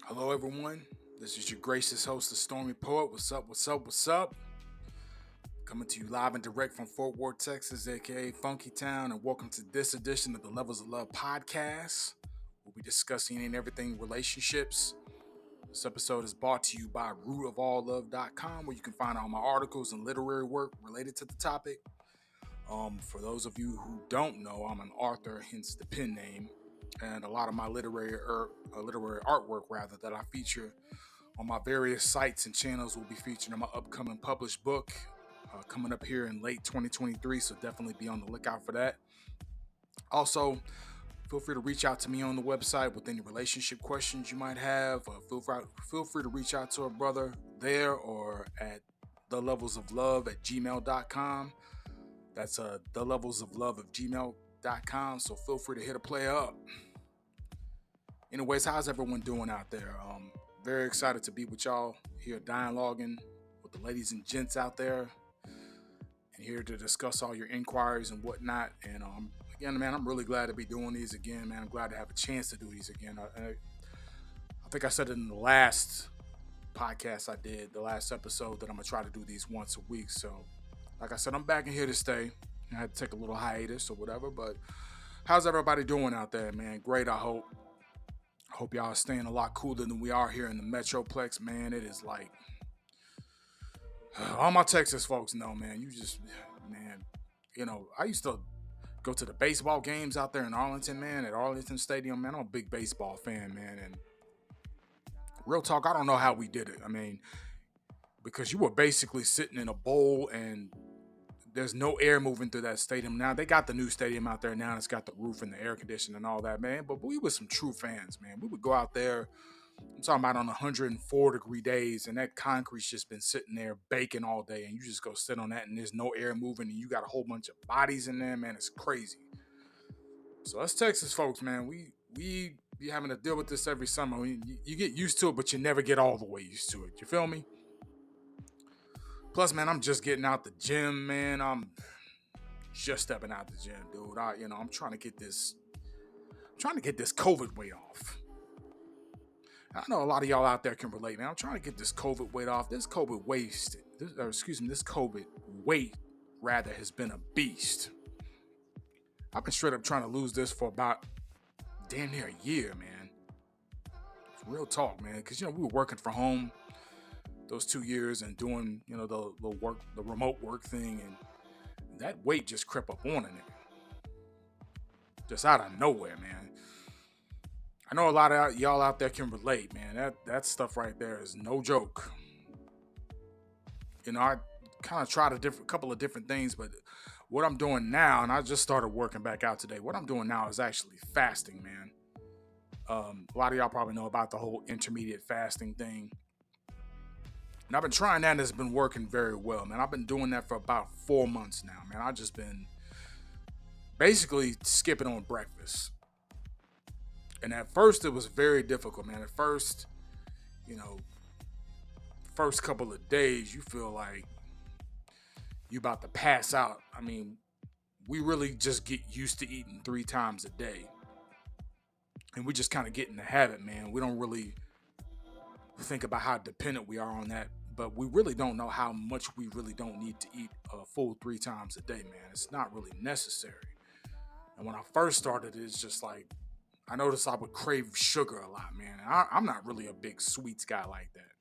Hello, everyone. This is your gracious host, the Stormy Poet. What's up? What's up? What's up? Coming to you live and direct from Fort Worth, Texas, aka Funky Town, and welcome to this edition of the Levels of Love podcast. We'll be discussing and everything relationships. This episode is brought to you by rootofalllove.com, where you can find all my articles and literary work related to the topic. For those of you who don't know, I'm an author, hence the pen name, and a lot of my literary artwork rather that I feature on my various sites and channels will be featured in my upcoming published book coming up here in late 2023. So definitely be on the lookout for that. Also, feel free to reach out to me on the website with any relationship questions you might have. Feel free to reach out to a brother there or at thelevelsoflove at gmail.com. That's thelevelsoflove of gmail.com. So feel free to hit a player up. Anyways, how's everyone doing out there? Very excited to be with y'all here dialoguing with the ladies and gents out there and here to discuss all your inquiries and whatnot. And again, man, I'm really glad to be doing these again, man. I'm glad to have a chance to do these again. I think I said it in the last podcast I did, the last episode, that I'm going to try to do these once a week. So, like I said, I'm back in here to stay. I had to take a little hiatus or whatever, but how's everybody doing out there, man? Great, I hope. Hope y'all are staying a lot cooler than we are here in the Metroplex, man. It is like all my Texas folks know, man. Man, I used to go to the baseball games out there in Arlington, man, at Arlington Stadium, man. I'm a big baseball fan, man. And real talk, I don't know how we did it. I mean, because you were basically sitting in a bowl and there's no air moving through that stadium. Now they got the new stadium out there now. It's got the roof and the air conditioning and all that, man. But we were some true fans, man. We would go out there. I'm talking about on 104-degree days, and that concrete's just been sitting there baking all day, and you just go sit on that, and there's no air moving, and you got a whole bunch of bodies in there, man. It's crazy. So us Texas folks, man, we be having to deal with this every summer. You get used to it, but you never get all the way used to it. You feel me? Plus, man, I'm just getting out the gym, man. I'm just stepping out the gym, dude. I'm trying to get this, COVID weight off. I know a lot of y'all out there can relate, man. I'm trying to get this COVID weight off. This this COVID weight rather has been a beast. I've been straight up trying to lose this for about damn near a year, man. Real talk, man. Because we were working from home those 2 years and doing the remote work thing, and that weight just crept up on a nigga, just out of nowhere, man. I know a lot of y'all out there can relate, man. That stuff right there is no joke. I kind of tried couple of different things, but what I'm doing now, and I just started working back out today. What I'm doing now is actually fasting, man. A lot of y'all probably know about the whole intermediate fasting thing. And I've been trying that, and it's been working very well, man. I've been doing that for about 4 months now, man. I've just been basically skipping on breakfast. And at first, it was very difficult, man. At first, first couple of days, you feel like you about to pass out. I mean, we really just get used to eating 3 times a day. And we just kind of get in the habit, man. We don't really think about how dependent we are on that, but we really don't know how much we really don't need to eat a full 3 times a day, man. It's not really necessary. And when I first started, it's just like I noticed I would crave sugar a lot, man. I'm not really a big sweets guy like that.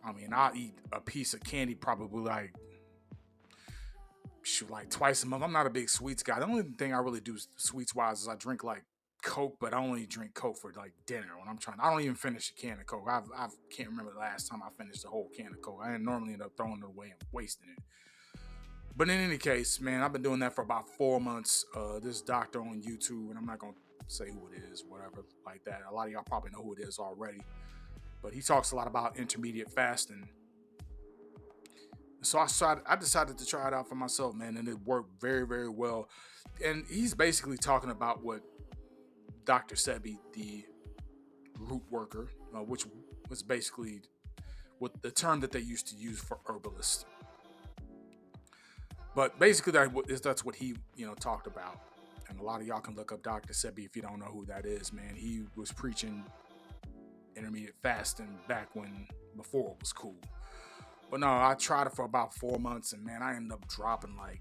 I mean, I'll eat a piece of candy probably like twice a month. I'm not a big sweets guy. The only thing I really do sweets wise is I drink like Coke, but I only drink Coke for like dinner when I'm trying. I don't even finish a can of Coke. I can't remember the last time I finished a whole can of Coke. I normally end up throwing it away and wasting it. But in any case, man, I've been doing that for about 4 months. This doctor on YouTube, and I'm not gonna say who it is, whatever, like that. A lot of y'all probably know who it is already. But he talks a lot about intermediate fasting. So I decided to try it out for myself, man, and it worked very, very well. And he's basically talking about what Dr. Sebi, the root worker, which was basically what the term that they used to use for herbalist. But basically, that's what he talked about. And a lot of y'all can look up Dr. Sebi if you don't know who that is, man. He was preaching intermediate fasting back when before it was cool. But no, I tried it for about 4 months, and man, I ended up dropping like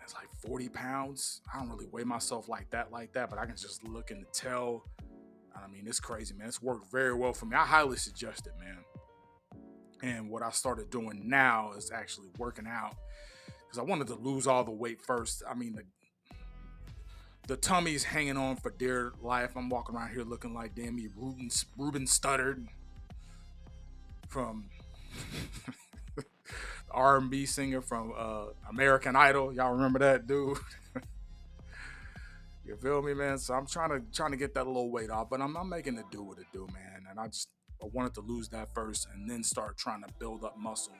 it's like 40 pounds. I don't really weigh myself like that, but I can just look and tell. I mean, it's crazy, man. It's worked very well for me. I highly suggest it, man. And what I started doing now is actually working out because I wanted to lose all the weight first. I mean, the tummy's hanging on for dear life. I'm walking around here looking like damn me Ruben Studdard from R&B singer from American Idol. Y'all remember that dude? You feel me, man? So I'm trying to get that little weight off, but I'm making it do what it do, man. And I wanted to lose that first and then start trying to build up muscle.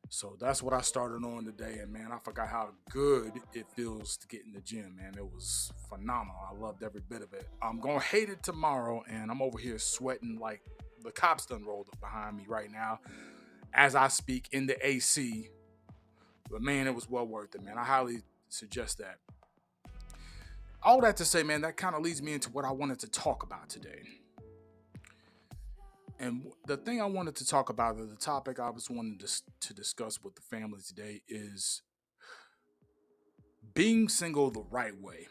So that's what I started on today, and man, I forgot how good it feels to get in the gym, man. It was phenomenal. I loved every bit of it. I'm gonna hate it tomorrow, and I'm over here sweating like the cops done rolled up behind me right now as I speak in the AC. But man, it was well worth it, man. I highly suggest that. All that to say, man, that kind of leads me into what I wanted to talk about today. And the thing I wanted to talk about, the topic I was wanting to discuss with the family today is being single the right way.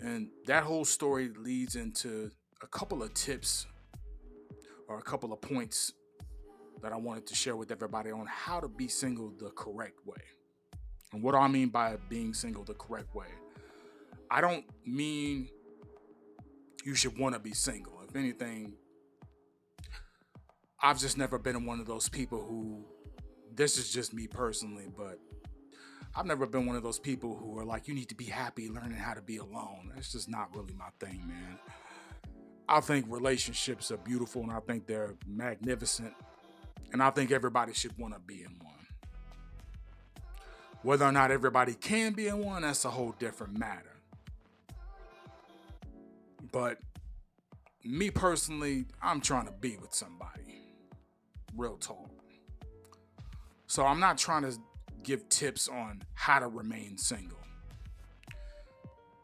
And that whole story leads into a couple of tips or a couple of points that I wanted to share with everybody on how to be single the correct way. And what do I mean by being single the correct way? I don't mean you should want to be single. If anything, I've just never been one of those people who, this is just me personally, but I've never been one of those people who are like, you need to be happy learning how to be alone. That's just not really my thing, man. I think relationships are beautiful and I think they're magnificent. And I think everybody should want to be in one. Whether or not everybody can be in one, that's a whole different matter. But me personally, I'm trying to be with somebody. Real talk. So I'm not trying to give tips on how to remain single.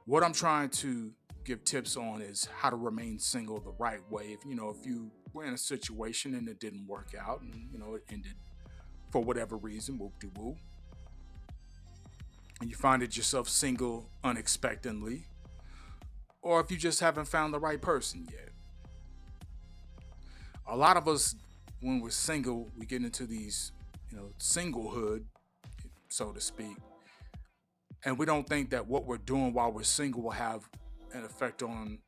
What I'm trying to give tips on is how to remain single the right way. If you were in a situation and it didn't work out and, it ended for whatever reason, whoop-de-whoop, and you find yourself single unexpectedly, or if you just haven't found the right person yet. A lot of us, when we're single, we get into these, singlehood, so to speak, and we don't think that what we're doing while we're single will have an effect on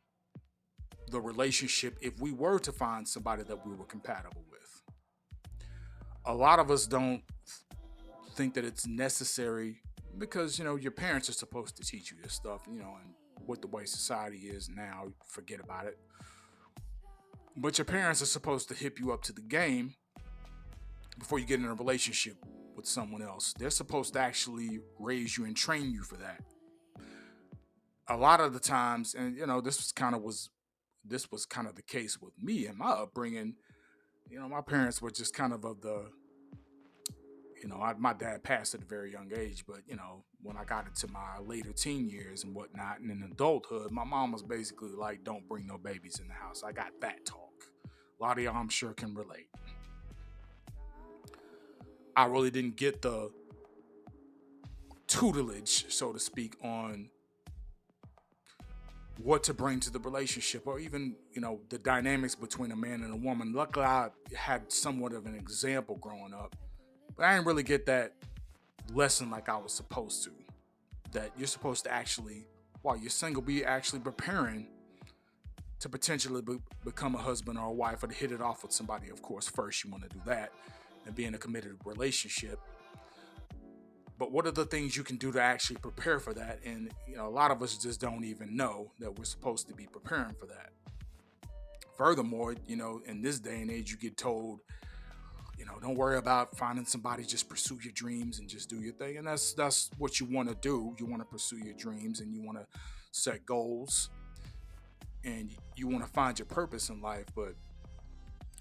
the relationship if we were to find somebody that we were compatible with. A lot of us don't think that it's necessary because, your parents are supposed to teach you this stuff, and with the way society is now, forget about it. But your parents are supposed to hip you up to the game before you get in a relationship with someone else. They're supposed to actually raise you and train you for that. A lot of the times, and this was kind of the case with me and my upbringing. My parents were just kind of the, my dad passed at a very young age, but when I got into my later teen years and whatnot, and in adulthood, my mom was basically like, "Don't bring no babies in the house." I got that talk. A lot of y'all, I'm sure, can relate. I really didn't get the tutelage, so to speak, on what to bring to the relationship, or even the dynamics between a man and a woman. Luckily, I had somewhat of an example growing up, but I didn't really get that lesson like I was supposed to. That you're supposed to actually, while you're single, be actually preparing to potentially become a husband or a wife, or to hit it off with somebody. Of course, first you want to do that and be in a committed relationship. But what are the things you can do to actually prepare for that? And a lot of us just don't even know that we're supposed to be preparing for that. Furthermore, in this day and age, you get told, don't worry about finding somebody, just pursue your dreams and just do your thing. And that's what you want to do. You want to pursue your dreams and you want to set goals and you want to find your purpose in life. But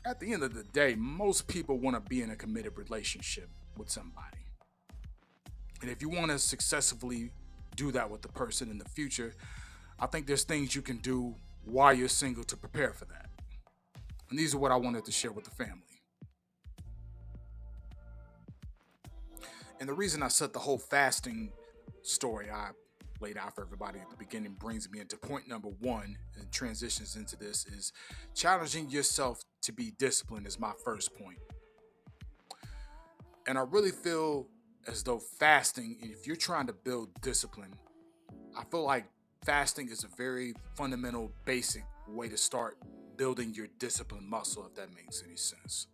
at the end of the day, most people want to be in a committed relationship with somebody. And if you want to successfully do that with the person in the future, I think there's things you can do while you're single to prepare for that. And these are what I wanted to share with the family. And the reason I set the whole fasting story I laid out for everybody at the beginning brings me into point number one and transitions into this is challenging yourself to be disciplined is my first point. And I really feel as though fasting, if you're trying to build discipline, I feel like fasting is a very fundamental, basic way to start building your discipline muscle, if that makes any sense.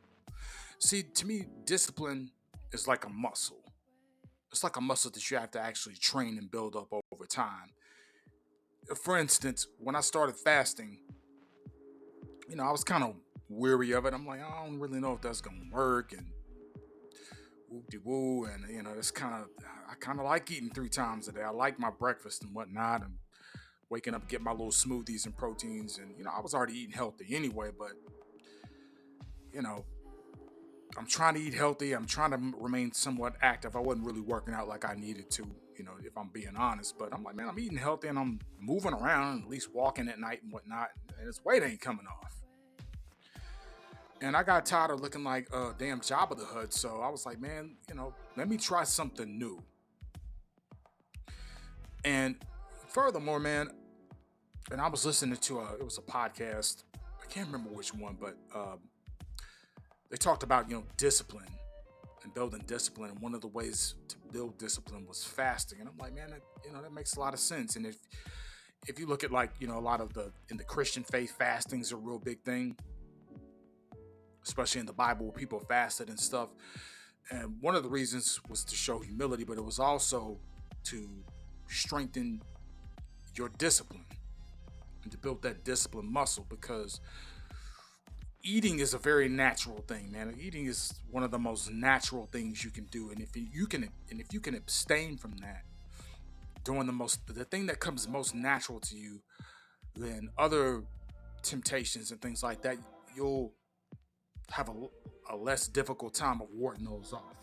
See, to me, discipline is like a muscle. It's like a muscle that you have to actually train and build up over time. For instance, when I started fasting, I was kind of weary of it. I'm like, I don't really know if that's gonna work, and whoop de woo, and that's I kind of like eating 3 times a day. I like my breakfast and whatnot, and waking up, get my little smoothies and proteins, and I was already eating healthy anyway, but you know, I'm trying to eat healthy. I'm trying to remain somewhat active. I wasn't really working out like I needed to, if I'm being honest. But I'm like, man, I'm eating healthy and I'm moving around, at least walking at night and whatnot. And this weight ain't coming off. And I got tired of looking like a damn Jabba the Hutt. So I was like, man, let me try something new. And furthermore, man, and I was listening to it was a podcast. I can't remember which one, but they talked about discipline and building discipline, and one of the ways to build discipline was fasting. And I'm like, man, that makes a lot of sense. And if you look at a lot of in the Christian faith, fasting's a real big thing, especially in the Bible where people fasted and stuff. And one of the reasons was to show humility, but it was also to strengthen your discipline and to build that discipline muscle, because eating is a very natural thing, man. Eating is one of the most natural things you can do, and if you can abstain from that, doing the thing that comes most natural to you, then other temptations and things like that, you'll have a less difficult time of warding those off.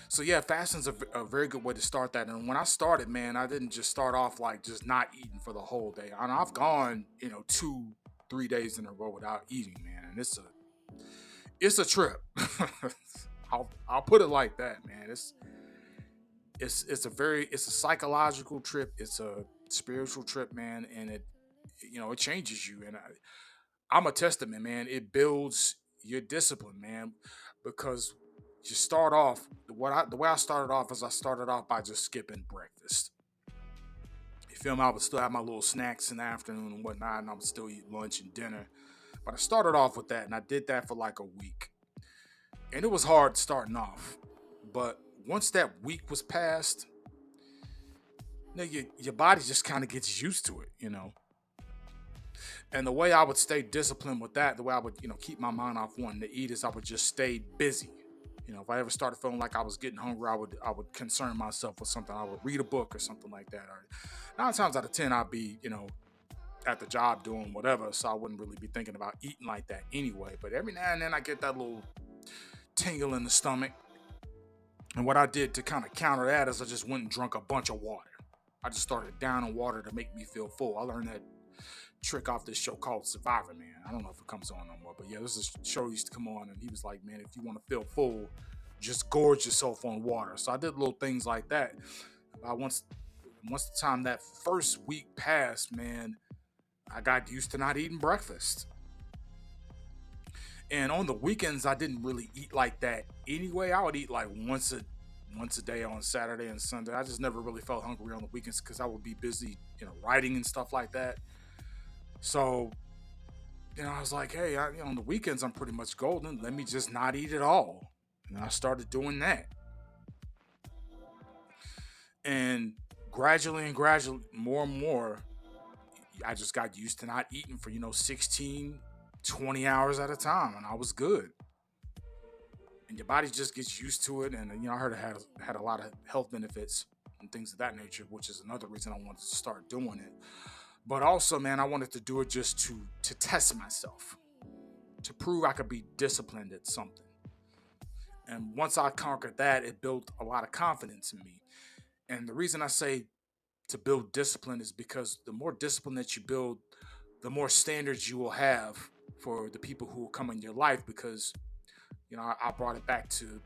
So yeah, fasting's a very good way to start that. And when I started, man, I didn't just start off like just not eating for the whole day. And I've gone, 2-3 days in a row without eating, man, and it's a trip. I'll put it like that, man. It's a psychological trip. It's a spiritual trip, man, and it changes you. And I'm a testament, man. It builds your discipline, man, because you start off the way I started off is I started off by just skipping breakfast. You feel me? I would still have my little snacks in the afternoon and whatnot, and I would still eat lunch and dinner. But I started off with that, and I did that for like a week. And it was hard starting off. But once that week was passed, your body just kind of gets used to it. And the way I would stay disciplined with that, the way I would, keep my mind off wanting to eat, is I would just stay busy. If I ever started feeling like I was getting hungry, I would concern myself with something. I would read a book or something like that. Or 9 times out of 10, I'd be, at the job doing whatever, so I wouldn't really be thinking about eating like that anyway. But every now and then I get that little tingle in the stomach. And what I did to kind of counter that is I just went and drank a bunch of water. I just started downing water to make me feel full. I learned that trick off this show called Survivor, man. I don't know if it comes on no more, but yeah, this is a show used to come on, and he was like, man, if you want to feel full, just gorge yourself on water. So I did little things like that. Once the time that first week passed, man, I got used to not eating breakfast. And on the weekends, I didn't really eat like that anyway. I would eat like once a day on Saturday and Sunday. I just never really felt hungry on the weekends because I would be busy, writing and stuff like that. So, I was like, hey, on the weekends, I'm pretty much golden. Let me just not eat at all. And I started doing that. And gradually, more and more, I just got used to not eating for, 16, 20 hours at a time. And I was good. And your body just gets used to it. And, I heard it had a lot of health benefits and things of that nature, which is another reason I wanted to start doing it. But also, man, I wanted to do it just to test myself, to prove I could be disciplined at something. And once I conquered that, it built a lot of confidence in me. And the reason I say to build discipline is because the more discipline that you build, the more standards you will have for the people who will come in your life. Because I brought it back to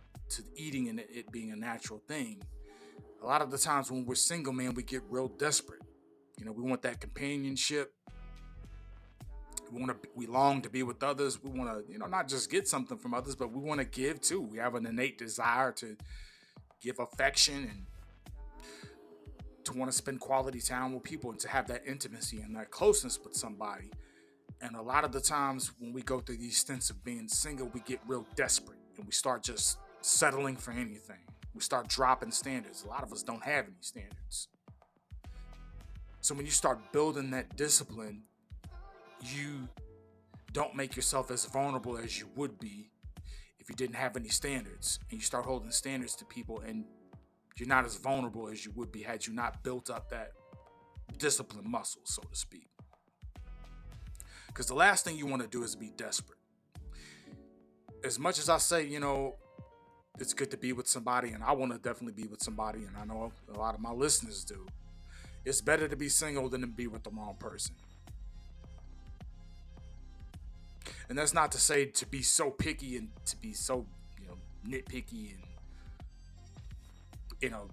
eating and it being a natural thing. A lot of the times when we're single, man, we get real desperate. We want that companionship. We long to be with others. We want to, not just get something from others, but we want to give too. We have an innate desire to give affection and to want to spend quality time with people and to have that intimacy and that closeness with somebody. And a lot of the times when we go through these stints of being single, we get real desperate and we start just settling for anything. We start dropping standards. A lot of us don't have any standards. So when you start building that discipline, you don't make yourself as vulnerable as you would be if you didn't have any standards. And you start holding standards to people, and you're not as vulnerable as you would be had you not built up that discipline muscle, so to speak. Because the last thing you want to do is be desperate. As much as I say, it's good to be with somebody, and I want to definitely be with somebody, and I know a lot of my listeners do. It's better to be single than to be with the wrong person. And that's not to say to be so picky and to be so, nitpicky and, you know,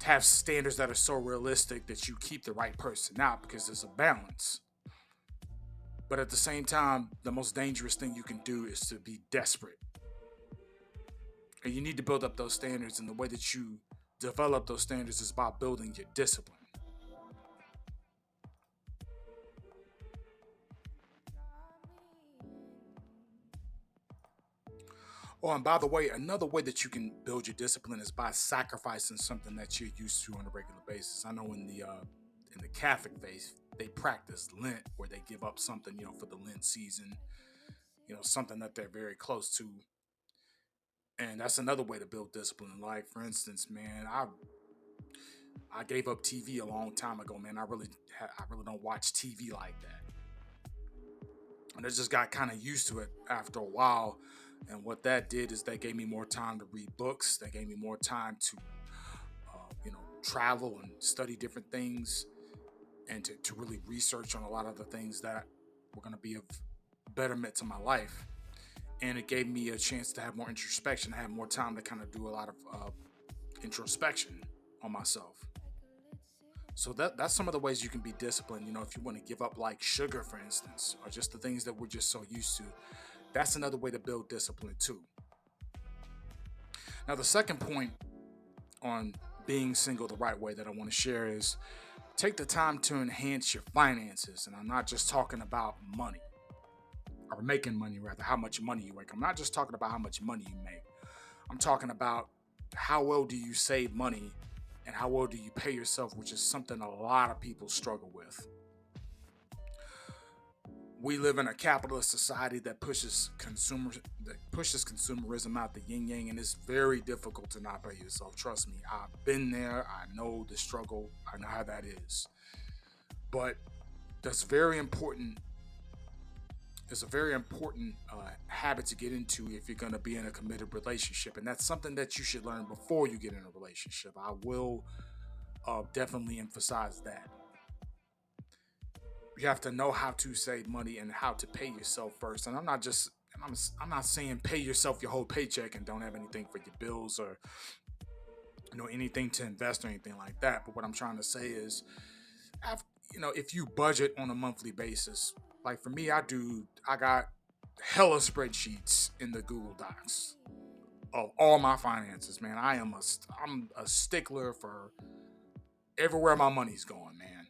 have standards that are so realistic that you keep the right person out, because there's a balance. But at the same time, the most dangerous thing you can do is to be desperate. And you need to build up those standards, and the way that you develop those standards is by building your discipline. Oh, and by the way, another way that you can build your discipline is by sacrificing something that you're used to on a regular basis. I know in the Catholic faith, they practice Lent, where they give up something, for the Lent season, something that they're very close to. And that's another way to build discipline in life. For instance, man, I gave up TV a long time ago, man. I really don't watch TV like that. And I just got kind of used to it after a while. And what that did is they gave me more time to read books. They gave me more time to, travel and study different things, and to really research on a lot of the things that were going to be of betterment to my life. And it gave me a chance to have more introspection, have more time to kind of do a lot of introspection on myself. So that's some of the ways you can be disciplined. If you want to give up like sugar, for instance, or just the things that we're just so used to, that's another way to build discipline too. Now, the second point on being single the right way that I want to share is take the time to enhance your finances. And I'm not just talking about money, or making money, rather, how much money you make. I'm not just talking about how much money you make. I'm talking about how well do you save money and how well do you pay yourself, which is something a lot of people struggle with. We live in a capitalist society that pushes consumerism out the yin yang, and it's very difficult to not pay yourself. Trust me, I've been there. I know the struggle. I know how that is. But that's very important. It's a very important habit to get into if you're going to be in a committed relationship, and that's something that you should learn before you get in a relationship. I will definitely emphasize that. You have to know how to save money and how to pay yourself first. And I'm not saying pay yourself your whole paycheck and don't have anything for your bills, or anything to invest or anything like that. But what I'm trying to say is, have, if you budget on a monthly basis, like for me, I got hella spreadsheets in the Google Docs of all my finances, man. I'm a stickler for everywhere my money's going, man.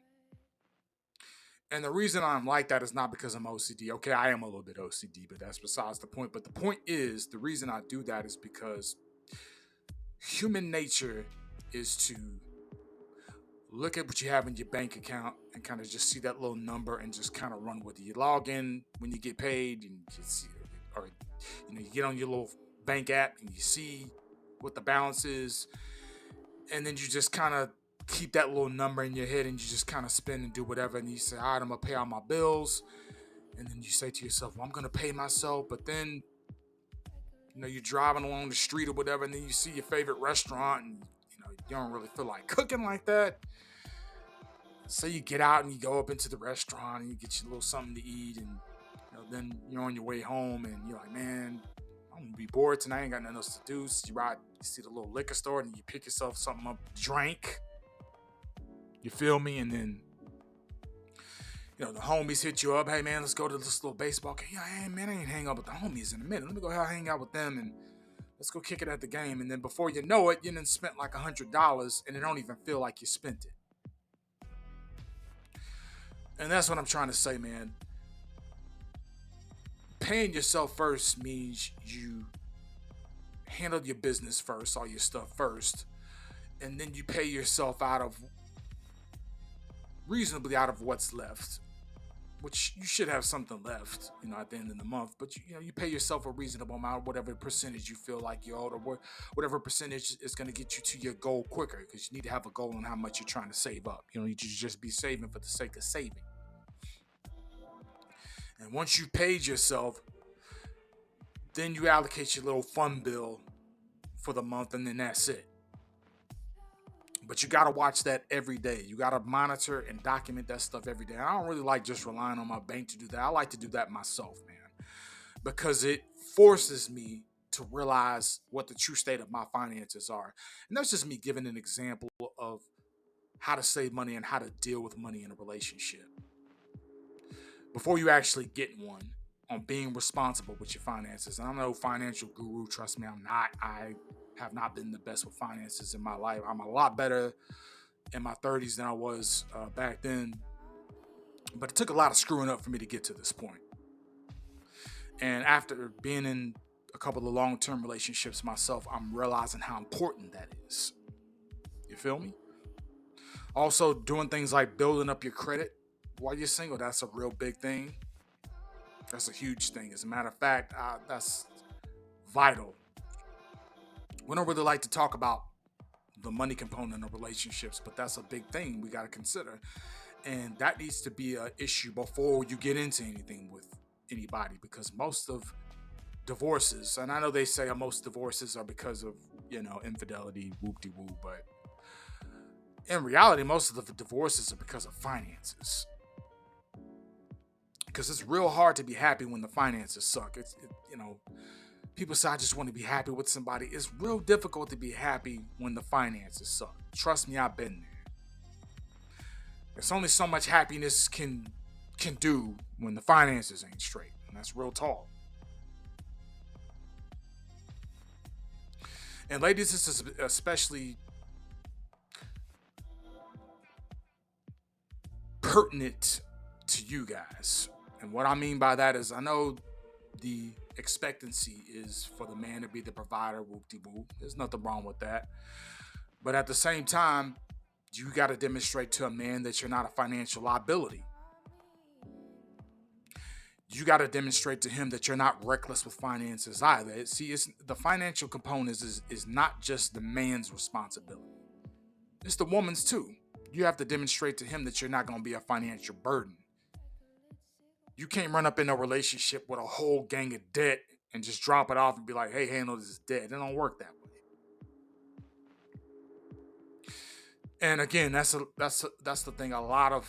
And the reason I'm like that is not because I'm OCD. Okay, I am a little bit OCD, but that's besides the point. But the point is, the reason I do that is because human nature is to look at what you have in your bank account and kind of just see that little number and just kind of run with it. You log in when you get paid, and you see, or you get on your little bank app and you see what the balance is, and then you just kind of keep that little number in your head, and you just kind of spend and do whatever. And you say, all right, I'm gonna pay all my bills, and then you say to yourself, well, I'm gonna pay myself, but then You're driving along the street or whatever, and then you see your favorite restaurant, and you don't really feel like cooking like that. So you get out and you go up into the restaurant and you get you a little something to eat, and then you're on your way home and you're like, man, I'm gonna be bored tonight. I ain't got nothing else to do. So you see the little liquor store, and you pick yourself something up, drink. You feel me? And then the homies hit you up. Hey man, let's go to this little baseball game. Yeah, hey man, I ain't hang out with the homies in a minute. Let me go hang out with them and let's go kick it at the game. And then before you know it, you done spent like $100 and it don't even feel like you spent it. And that's what I'm trying to say, man. Paying yourself first means you handle your business first, all your stuff first, and then you pay yourself reasonably out of what's left, which you should have something left, at the end of the month. But you pay yourself a reasonable amount, whatever percentage you feel like you owe, or whatever percentage is going to get you to your goal quicker, because you need to have a goal on how much you're trying to save up. You don't need to just be saving for the sake of saving. And once you've paid yourself, then you allocate your little fund bill for the month, and then that's it. But you got to watch that every day. You got to monitor and document that stuff every day. And I don't really like just relying on my bank to do that. I like to do that myself, man, because it forces me to realize what the true state of my finances are. And that's just me giving an example of how to save money and how to deal with money in a relationship before you actually get one, on being responsible with your finances. And I'm no financial guru, trust me, I'm not. I have not been the best with finances in my life. I'm a lot better in my 30s than I was back then. But it took a lot of screwing up for me to get to this point. And after being in a couple of long-term relationships myself, I'm realizing how important that is. You feel me? Also, doing things like building up your credit while you're single, that's a real big thing. That's a huge thing. As a matter of fact, that's vital. We don't really like to talk about the money component of relationships, but that's a big thing we got to consider. And that needs to be an issue before you get into anything with anybody, because most of divorces, and I know they say most divorces are because of, infidelity, whoop-de-woo, but in reality, most of the divorces are because of finances. Because it's real hard to be happy when the finances suck. People say, I just want to be happy with somebody. It's real difficult to be happy when the finances suck. Trust me, I've been there. There's only so much happiness can do when the finances ain't straight. And that's real talk. And ladies, this is especially pertinent to you guys. And what I mean by that is, I know the expectancy is for the man to be the provider, whoop-de-woo. There's nothing wrong with that. But at the same time, you got to demonstrate to a man that you're not a financial liability. You got to demonstrate to him that you're not reckless with finances either. See, the financial component is not just the man's responsibility. It's the woman's too. You have to demonstrate to him that you're not going to be a financial burden. You can't run up in a relationship with a whole gang of debt and just drop it off and be like, hey, handle this debt. It don't work that way. And again, that's the thing. A lot of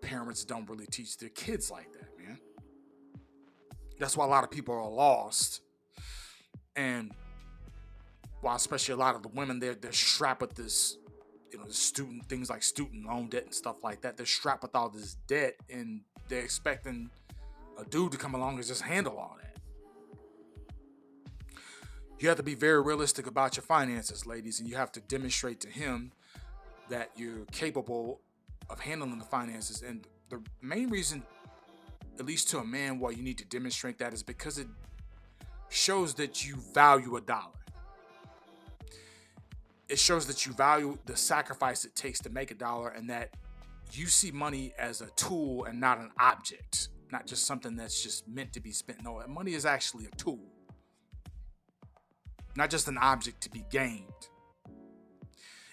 parents don't really teach their kids like that, man. That's why a lot of people are lost. And while especially a lot of the women, they're strapped with this, things like student loan debt and stuff like that. They're strapped with all this debt, and they're expecting a dude to come along and just handle all that. You have to be very realistic about your finances, ladies, and you have to demonstrate to him that you're capable of handling the finances. And the main reason, at least to a man, why you need to demonstrate that is because it shows that you value a dollar. It shows that you value the sacrifice it takes to make a dollar, and that you see money as a tool and not an object, not just something that's just meant to be spent. No, money is actually a tool, not just an object to be gained.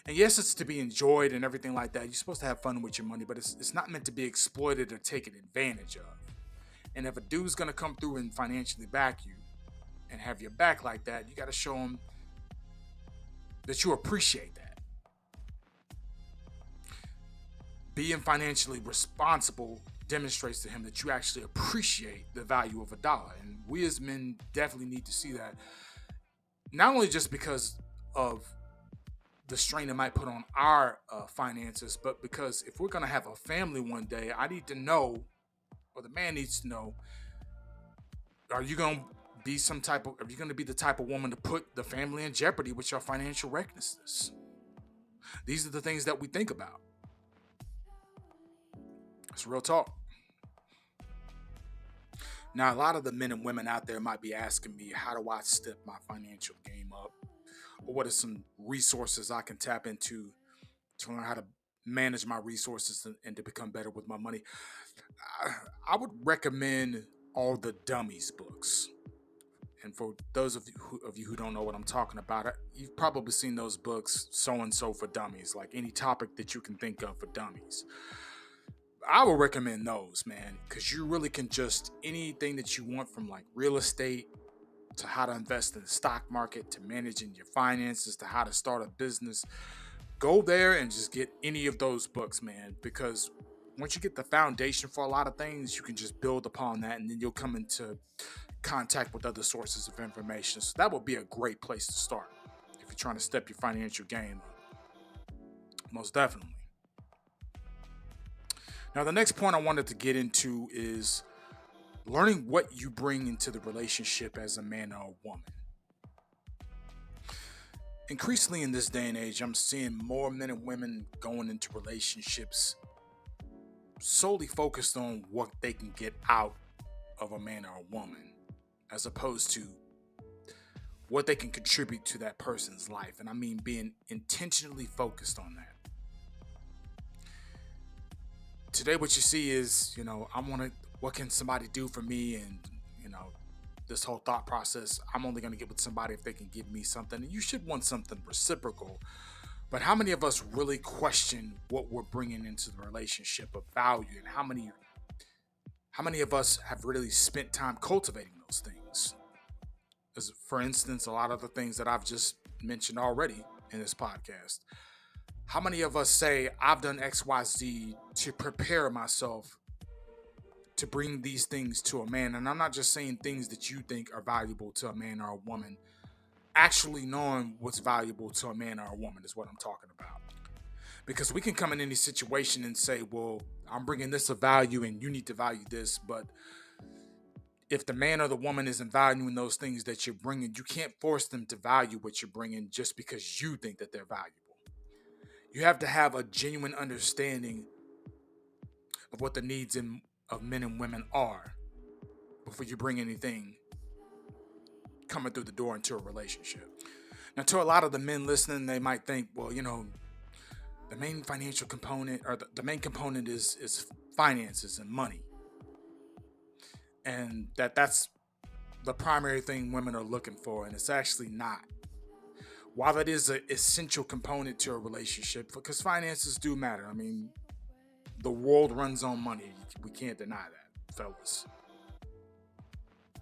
And yes, it's to be enjoyed and everything like that. You're supposed to have fun with your money, but it's not meant to be exploited or taken advantage of. And if a dude's going to come through and financially back you, and have your back like that, you got to show them that you appreciate that. Being financially responsible demonstrates to him that you actually appreciate the value of a dollar. And we as men definitely need to see that. Not only just because of the strain it might put on our finances, but because if we're going to have a family one day, I need to know, or the man needs to know, are you going to are you going to be the type of woman to put the family in jeopardy with your financial recklessness? These are the things that we think about. It's real talk. Now, a lot of the men and women out there might be asking me, how do I step my financial game up? Or what are some resources I can tap into to learn how to manage my resources and to become better with my money? I would recommend all the Dummies books. And for those of you who don't know what I'm talking about, you've probably seen those books, So and So for Dummies, like any topic that you can think of for dummies. I would recommend those, man, because you really can just anything that you want, from like real estate to how to invest in the stock market to managing your finances to how to start a business. Go there and just get any of those books, man, because once you get the foundation for a lot of things, you can just build upon that, and then you'll come into contact with other sources of information. So that would be a great place to start if you're trying to step your financial game up. Most definitely. Now, the next point I wanted to get into is learning what you bring into the relationship as a man or a woman. Increasingly in this day and age, I'm seeing more men and women going into relationships solely focused on what they can get out of a man or a woman, as opposed to what they can contribute to that person's life. And I mean being intentionally focused on that. Today what you see is, what can somebody do for me? And, this whole thought process, I'm only going to get with somebody if they can give me something. And you should want something reciprocal. But how many of us really question what we're bringing into the relationship of value? And how many of us have really spent time cultivating those things? As, for instance, a lot of the things that I've just mentioned already in this podcast. How many of us say, I've done XYZ to prepare myself to bring these things to a man? And I'm not just saying things that you think are valuable to a man or a woman. Actually knowing what's valuable to a man or a woman is what I'm talking about. Because we can come in any situation and say, well, I'm bringing this of value and you need to value this. But if the man or the woman isn't valuing those things that you're bringing, you can't force them to value what you're bringing just because you think that they're valuable. You have to have a genuine understanding of what the needs of men and women are before you bring anything coming through the door into a relationship. Now, to a lot of the men listening, they might think, well, the main financial component, or the main component is finances and money. And that's the primary thing women are looking for, and it's actually not. While it is an essential component to a relationship, because finances do matter. I mean, the world runs on money. We can't deny that, fellas.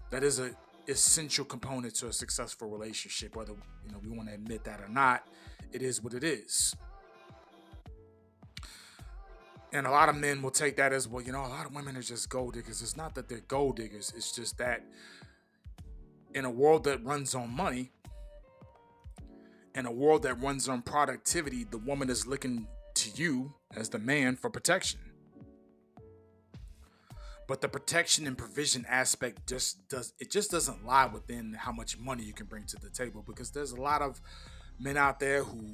That is an essential component to a successful relationship, whether we want to admit that or not. It is what it is. And a lot of men will take that as, well, a lot of women are just gold diggers. It's not that they're gold diggers. It's just that in a world that runs on money, in a world that runs on productivity, the woman is looking to you as the man for protection. But the protection and provision aspect just doesn't lie within how much money you can bring to the table, because there's a lot of men out there who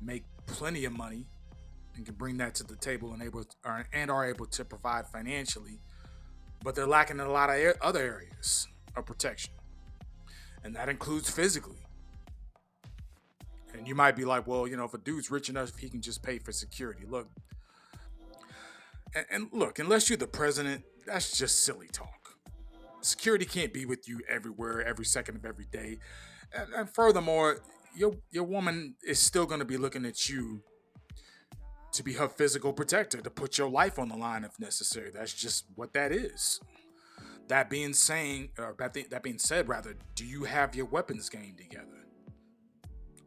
make plenty of money and can bring that to the table and are able to provide financially, but they're lacking in a lot of other areas of protection, and that includes physically. And you might be like, well, if a dude's rich enough, he can just pay for security. Look, unless you're the president, that's just silly talk. Security can't be with you everywhere, every second of every day. And furthermore, your woman is still going to be looking at you to be her physical protector, to put your life on the line if necessary. That's just what that is. That being said, rather, do you have your weapons game together?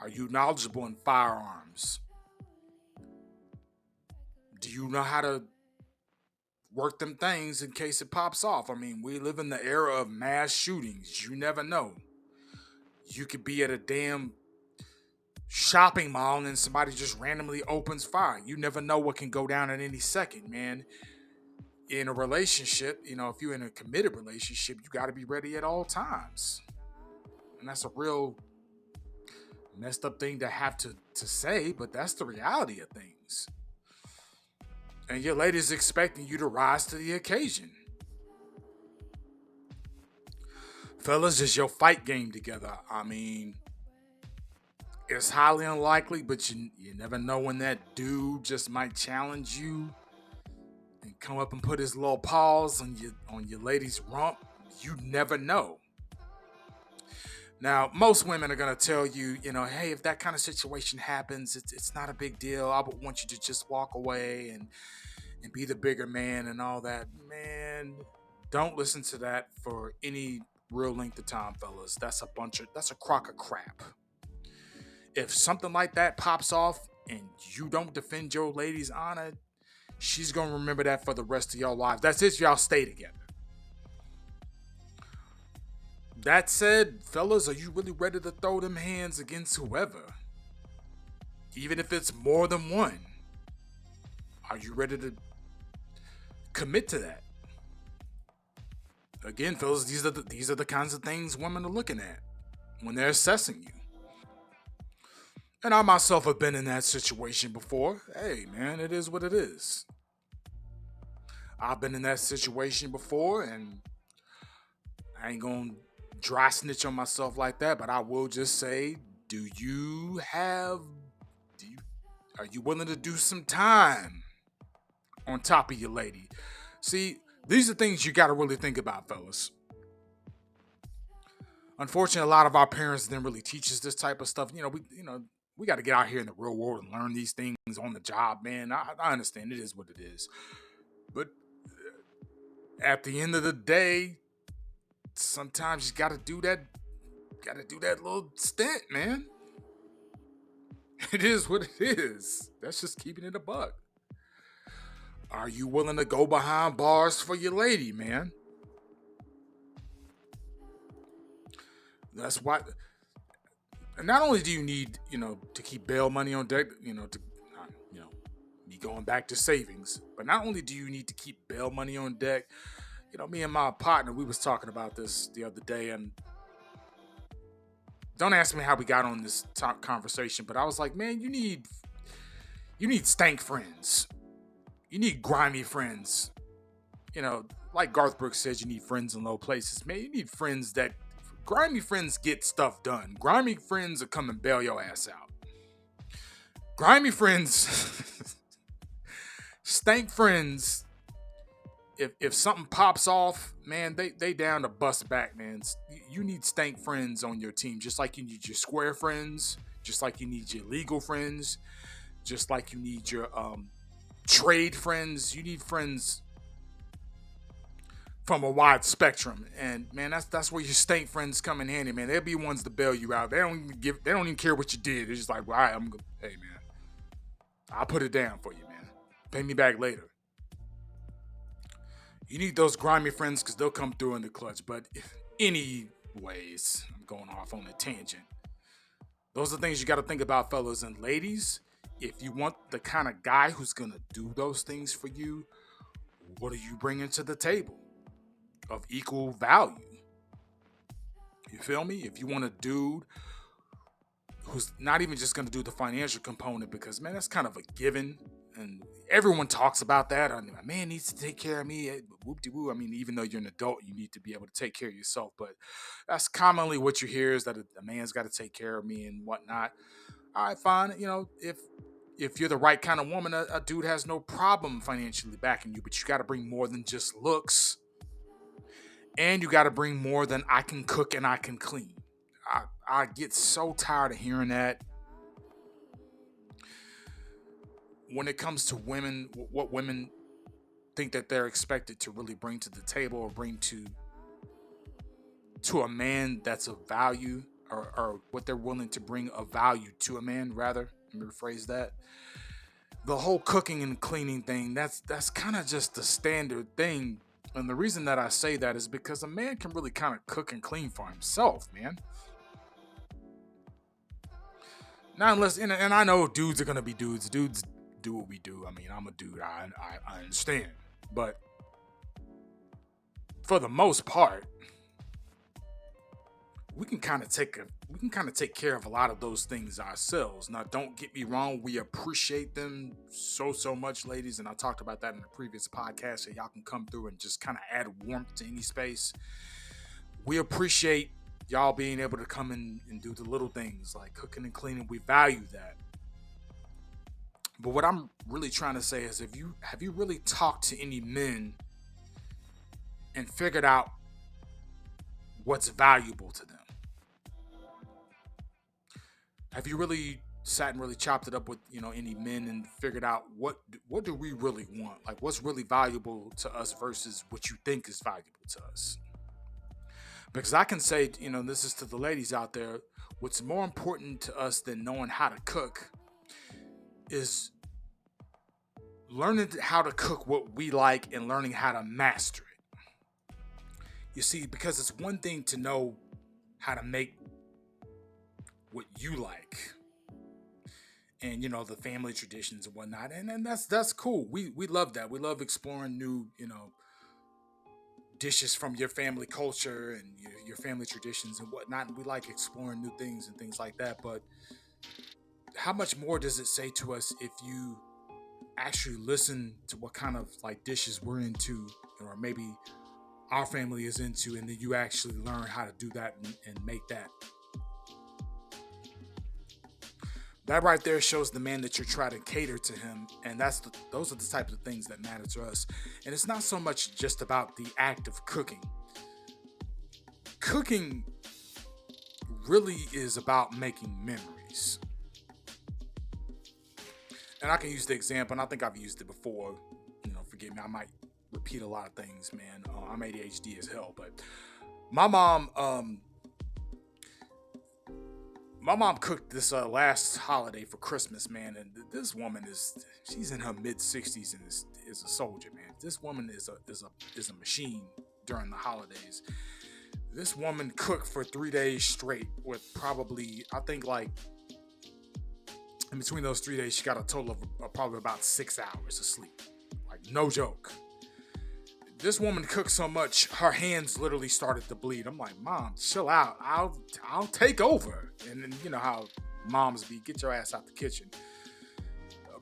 Are you knowledgeable in firearms? Do you know how to work them things in case it pops off? I mean, we live in the era of mass shootings. You never know. You could be at a damn shopping mall and somebody just randomly opens fire. You never know what can go down at any second, man. In a relationship, if you're in a committed relationship, you got to be ready at all times. And that's a real messed up thing to have to say, but that's the reality of things. And your lady's expecting you to rise to the occasion. Fellas, is your fight game together? I mean, it's highly unlikely, but you never know when that dude just might challenge you and come up and put his little paws on your lady's rump. You never know. Now, most women are gonna tell you, hey, if that kind of situation happens, it's not a big deal. I would want you to just walk away and be the bigger man and all that. Man, don't listen to that for any real length of time, fellas. That's a crock of crap. If something like that pops off and you don't defend your lady's honor, she's gonna remember that for the rest of your lives. That's if y'all stay together. That said, fellas, are you really ready to throw them hands against whoever? Even if it's more than one. Are you ready to commit to that? Again, fellas, these are the kinds of things women are looking at when they're assessing you. And I myself have been in that situation before. Hey, man, it is what it is. I've been in that situation before, and I ain't gonna dry snitch on myself like that, but I will just say, do you have do you are you willing to do some time on top of your lady? See, these are things you gotta really think about, fellas. Unfortunately, a lot of our parents didn't really teach us this type of stuff. We got to get out here in the real world and learn these things on the job, man. I understand it is what it is, but at the end of the day, sometimes you got to do that. Got to do that little stint, man. It is what it is. That's just keeping it a buck. Are you willing to go behind bars for your lady, man? That's why. Not only do you need, to keep bail money on deck, you know, be going back to savings, but not only do you need to keep bail money on deck, me and my partner, we was talking about this the other day, and don't ask me how we got on this top conversation, but I was like, man, you need stank friends. You need grimy friends. Like Garth Brooks says, you need friends in low places. Man, you need friends that grimy friends get stuff done. Grimy friends will come and bail your ass out. Grimy friends, stank friends. If something pops off, man, they down to bust back, man. You need stank friends on your team, just like you need your square friends, just like you need your legal friends, just like you need your trade friends. You need friends from a wide spectrum, and man, that's where your stank friends come in handy, man. They'll be ones to bail you out. They don't even care what you did. It's just like, well, all right, hey man, I'll put it down for you, man. Pay me back later. You need those grimy friends because they'll come through in the clutch. But anyways, I'm going off on a tangent. Those are things you got to think about, fellas and ladies. If you want the kind of guy who's gonna do those things for you, what are you bringing to the table of equal value? You feel me? If you want a dude who's not even just going to do the financial component, because man, that's kind of a given, and everyone talks about that. I mean, my man needs to take care of me. Whoop de woo. I mean, even though you're an adult, you need to be able to take care of yourself. But that's commonly what you hear is that a man's got to take care of me and whatnot. All right, fine. If you're the right kind of woman, a dude has no problem financially backing you, but you got to bring more than just looks, and you got to bring more than I can cook and I can clean. I get so tired of hearing that. When it comes to women, what women think that they're expected to really bring to the table or bring to to a man that's of value, or what they're willing to bring of value to a man, rather. Let me rephrase that. The whole cooking and cleaning thing, that's kind of just the standard thing. And the reason that I say that is because a man can really kind of cook and clean for himself, man. Not unless, and I know dudes are gonna be dudes. Dudes do what we do. I mean, I'm a dude. I understand, but for the most part, we can kind of take care of a lot of those things ourselves. Now, don't get me wrong, we appreciate them so much, ladies, and I talked about that in the previous podcast. So y'all can come through and just kind of add warmth to any space. We appreciate y'all being able to come in and do the little things like cooking and cleaning. We value that. But what I'm really trying to say is, have you really talked to any men and figured out what's valuable to them? Have you really sat and really chopped it up with any men and figured out what do we really want? Like, what's really valuable to us versus what you think is valuable to us? Because I can say, this is to the ladies out there, what's more important to us than knowing how to cook is learning how to cook what we like and learning how to master it. You see, because it's one thing to know how to make what you like, and the family traditions and whatnot, and that's cool. We love that. We love exploring new dishes from your family culture and your family traditions and whatnot. And we like exploring new things and things like that. But how much more does it say to us if you actually listen to what kind of like dishes we're into, or maybe our family is into, and then you actually learn how to do that and make that? That right there shows the man that you're trying to cater to him, and those are the types of things that matter to us. And it's not so much just about the act of cooking. Cooking really is about making memories. And I can use the example, and I think I've used it before. Forgive me, I might repeat a lot of things, man. I'm ADHD as hell, but my mom, cooked this last holiday for Christmas, man, and this woman she's in her mid 60s and is a soldier, man. This woman is a machine during the holidays. This woman cooked for 3 days straight with probably, I think, like, in between those 3 days, she got a total of probably about 6 hours of sleep. Like, no joke. This woman cooked so much, her hands literally started to bleed. I'm like, Mom, chill out. I'll take over. And then, you know how moms be, get your ass out the kitchen.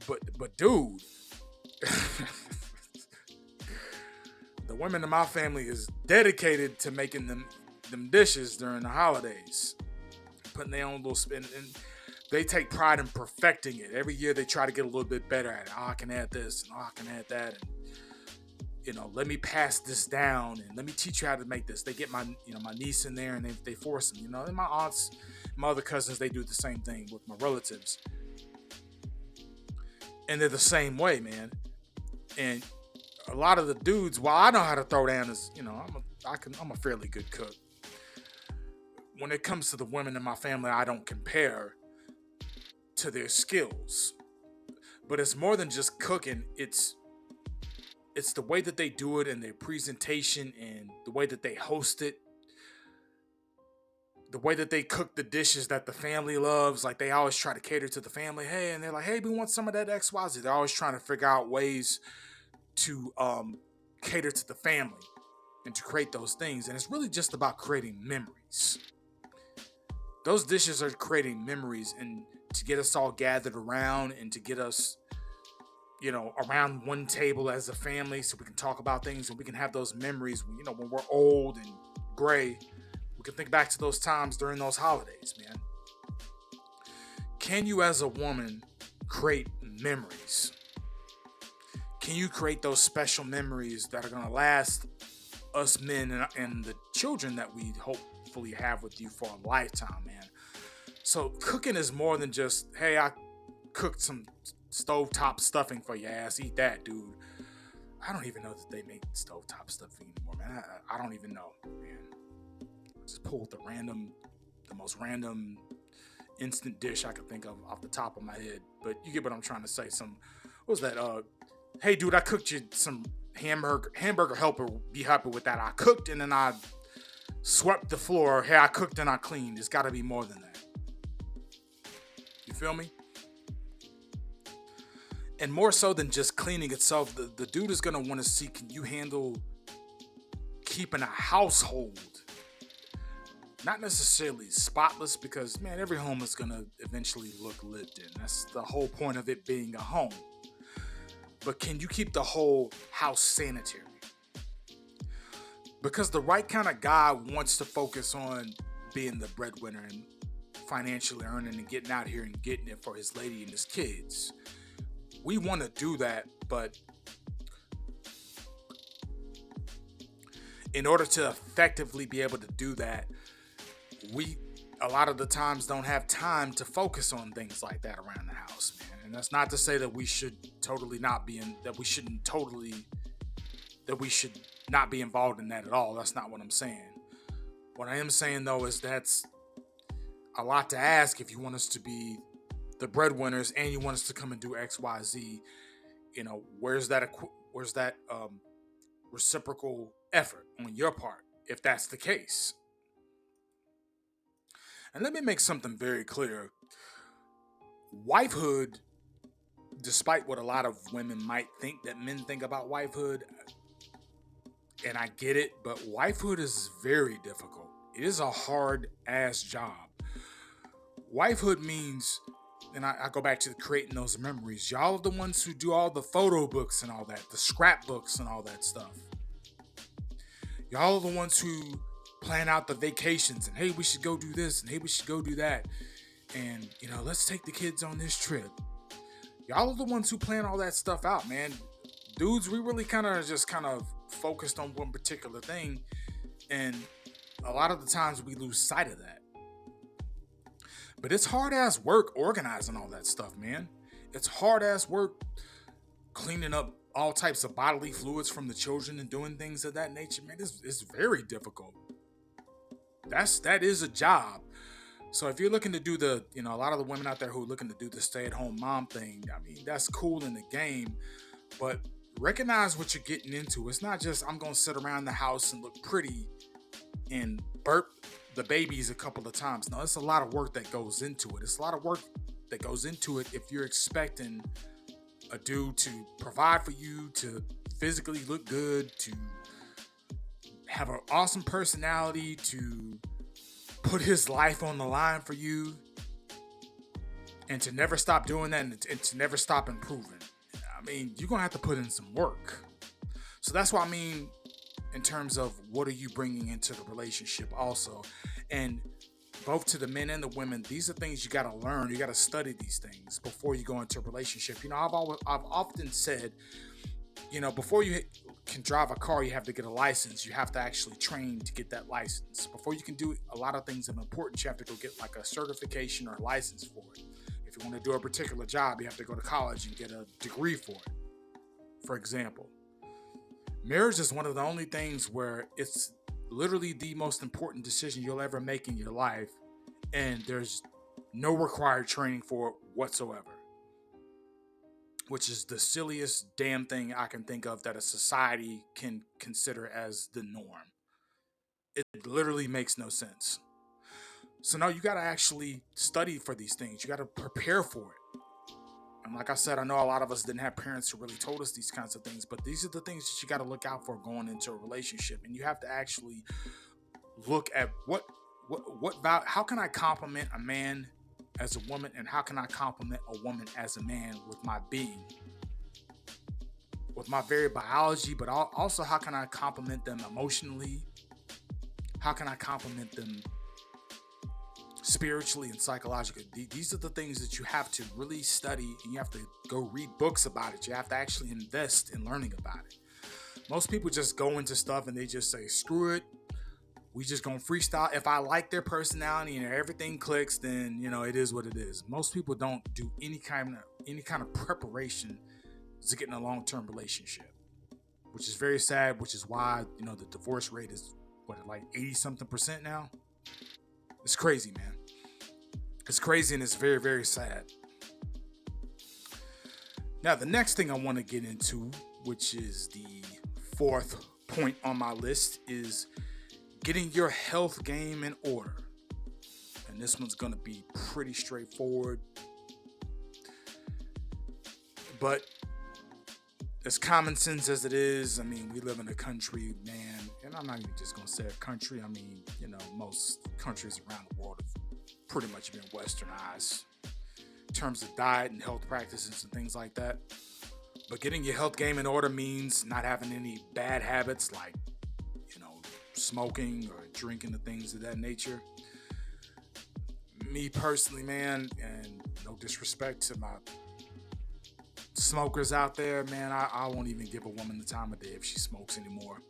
But dude, the women in my family is dedicated to making them dishes during the holidays, putting their own little spin, and they take pride in perfecting it. Every year they try to get a little bit better at it. Oh, I can add this, and I can add that, and let me pass this down, and let me teach you how to make this. They get my niece in there, and they force them, and my aunts, my other cousins, they do the same thing with my relatives, and they're the same way, man. And a lot of the dudes, while I know how to throw down, is I'm a fairly good cook. When it comes to the women in my family, I don't compare to their skills, but it's more than just cooking. It's the way that they do it, and their presentation, and the way that they host it, the way that they cook the dishes that the family loves. Like, they always try to cater to the family. Hey, and they're like, hey, we want some of that XYZ. They're always trying to figure out ways to cater to the family and to create those things. And it's really just about creating memories. Those dishes are creating memories, and to get us all gathered around, and to get us around one table as a family, so we can talk about things, and we can have those memories when we're old and gray. We can think back to those times during those holidays, man. Can you, as a woman, create memories? Can you create those special memories that are going to last us men and the children that we hopefully have with you for a lifetime, man? So cooking is more than just, hey, I cooked some stovetop stuffing for your ass, eat that, dude. I don't even know that they make stovetop stuffing anymore, man. I don't even know, man. just pulled the most random instant dish I could think of off the top of my head. But you get what I'm trying to say. What was that? Hey dude, I cooked you some hamburger helper. Be happy with that. I cooked and then I swept the floor. Hey, I cooked and I cleaned. It's got to be more than that. You feel me? And more so than just cleaning itself, the dude is gonna want to see, can you handle keeping a household not necessarily spotless, because man, every home is gonna eventually look lived in. That's the whole point of it being a home. But can you keep the whole house sanitary? Because the right kind of guy wants to focus on being the breadwinner and financially earning and getting out here and getting it for his lady and his kids. We want to do that, but in order to effectively be able to do that, we a lot of the times don't have time to focus on things like that around the house, man. And that's not to say that we should not be involved in that at all. That's not what I'm saying. What I am saying though is that's a lot to ask if you want us to be the breadwinners and you want us to come and do X, Y, Z. You know, where's that reciprocal effort on your part if that's the case? And let me make something very clear. Wifehood, despite what a lot of women might think that men think about wifehood, and I get it, but wifehood is very difficult. It is a hard ass job. Wifehood means, and I go back to creating those memories. Y'all are the ones who do all the photo books and all that, the scrapbooks and all that stuff. Y'all are the ones who plan out the vacations and hey, we should go do this and hey, we should go do that. And, you know, let's take the kids on this trip. Y'all are the ones who plan all that stuff out, man. Dudes, we really kind of focused on one particular thing. And a lot of the times we lose sight of that. But it's hard ass work organizing all that stuff, man. It's hard ass work cleaning up all types of bodily fluids from the children and doing things of that nature, man. It's very difficult. That is a job. So if you're looking to do a lot of the women out there who are looking to do the stay-at-home mom thing, I mean, that's cool in the game, but recognize what you're getting into. It's not just, I'm going to sit around the house and look pretty and burp the babies a couple of times. No, it's a lot of work that goes into it. It's a lot of work that goes into it if you're expecting a dude to provide for you, to physically look good, to have an awesome personality, to put his life on the line for you, and to never stop doing that and to never stop improving. I mean, you're going to have to put in some work. So that's what I mean in terms of what are you bringing into the relationship also. And both to the men and the women, these are things you got to learn. You got to study these things before you go into a relationship. You know, I've often said, you know, before you can drive a car, you have to get a license. You have to actually train to get that license. Before you can do a lot of things of importance, you have to go get like a certification or a license for it. If you want to do a particular job, you have to go to college and get a degree for it. For example, marriage is one of the only things where it's literally the most important decision you'll ever make in your life, and there's no required training for it whatsoever. Which is the silliest damn thing I can think of that a society can consider as the norm. It literally makes no sense. So now you got to actually study for these things. You got to prepare for it. And like I said, I know a lot of us didn't have parents who really told us these kinds of things, but these are the things that you got to look out for going into a relationship. And you have to actually look at how can I compliment a man as a woman, and how can I compliment a woman as a man with my being, with my very biology, but also how can I compliment them emotionally? How can I compliment them spiritually and psychologically? These are the things that you have to really study, and you have to go read books about it. You have to actually invest in learning about it. Most people just go into stuff and they just say, screw it. We just gonna freestyle. If I like their personality and everything clicks, then you know it is what it is. Most people don't do any kind of preparation to get in a long-term relationship, which is very sad. Which is why the divorce rate is like 80 something percent now. It's crazy, man. It's crazy and it's very, very sad. Now, the next thing I want to get into, which is the fourth point on my list, is getting your health game in order. And this one's going to be pretty straightforward. But as common sense as it is, I mean, we live in a country, man, and I'm not even just going to say a country. I mean, most countries around the world have pretty much been westernized in terms of diet and health practices and things like that. But getting your health game in order means not having any bad habits like, smoking or drinking and things of that nature. Me personally, man, and no disrespect to my smokers out there, man, I won't even give a woman the time of day if she smokes anymore.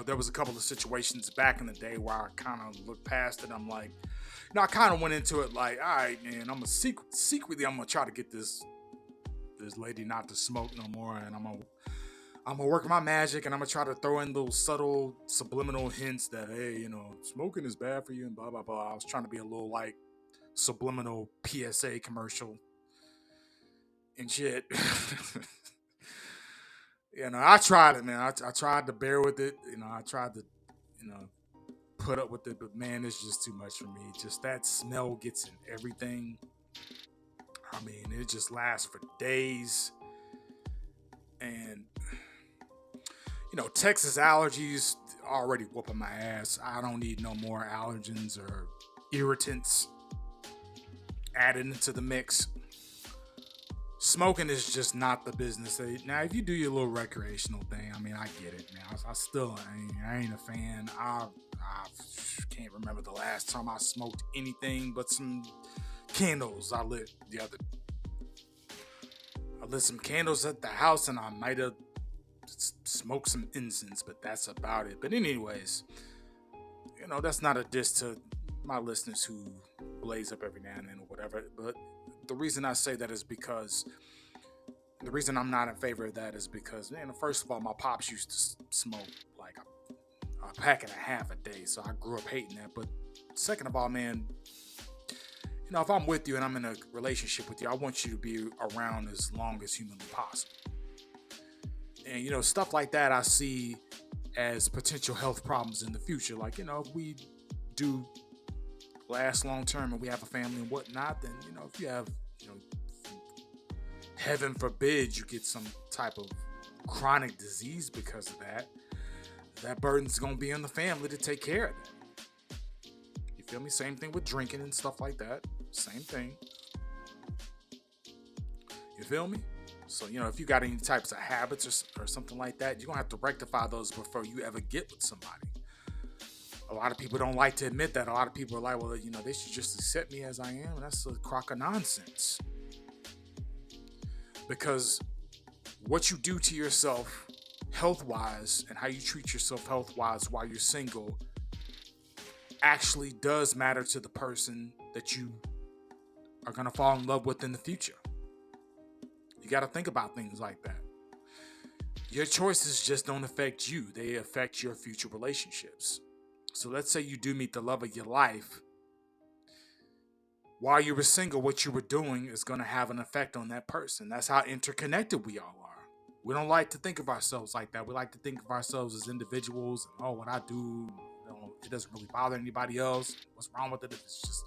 There was a couple of situations back in the day where I kind of looked past it. I'm like, I kind of went into it like, all right, man, secretly I'm gonna try to get this lady not to smoke no more, and I'm gonna work my magic, and I'm gonna try to throw in those subtle subliminal hints that, hey, smoking is bad for you and blah blah blah. I was trying to be a little like subliminal PSA commercial and shit. I tried it, man. I tried to bear with it. I tried to, put up with it, but man, it's just too much for me. Just that smell gets in everything. I mean, it just lasts for days. And, Texas allergies already whooping my ass. I don't need no more allergens or irritants added into the mix. Smoking is just not the business. Now, if you do your little recreational thing, I mean, I get it, man. I still ain't a fan. I can't remember the last time I smoked anything but some candles. I lit some candles at the house, and I might have smoked some incense, but that's about it. But anyways, that's not a diss to my listeners who blaze up every now and then or whatever. But the reason I say that is because the reason I'm not in favor of that is because, man, first of all, my pops used to smoke like a pack and a half a day, so I grew up hating that. But second of all, man, if I'm with you and I'm in a relationship with you, I want you to be around as long as humanly possible. And, stuff like that I see as potential health problems in the future. Like, if we do last long term and we have a family and whatnot, then, if you have, heaven forbid you get some type of chronic disease because of that burden's going to be on the family to take care of that. You feel me? Same thing with drinking and stuff like that. Same thing. You feel me? So, if you got any types of habits or something like that, you're going to have to rectify those before you ever get with somebody. A lot of people don't like to admit that. A lot of people are like, well, they should just accept me as I am. And that's a crock of nonsense. Because what you do to yourself health-wise and how you treat yourself health-wise while you're single actually does matter to the person that you are going to fall in love with in the future. You got to think about things like that. Your choices just don't affect you. They affect your future relationships. So let's say you do meet the love of your life. While you were single, what you were doing is going to have an effect on that person. That's how interconnected we all are. We don't like to think of ourselves like that. We like to think of ourselves as individuals. And, what I do, it doesn't really bother anybody else. What's wrong with it if it's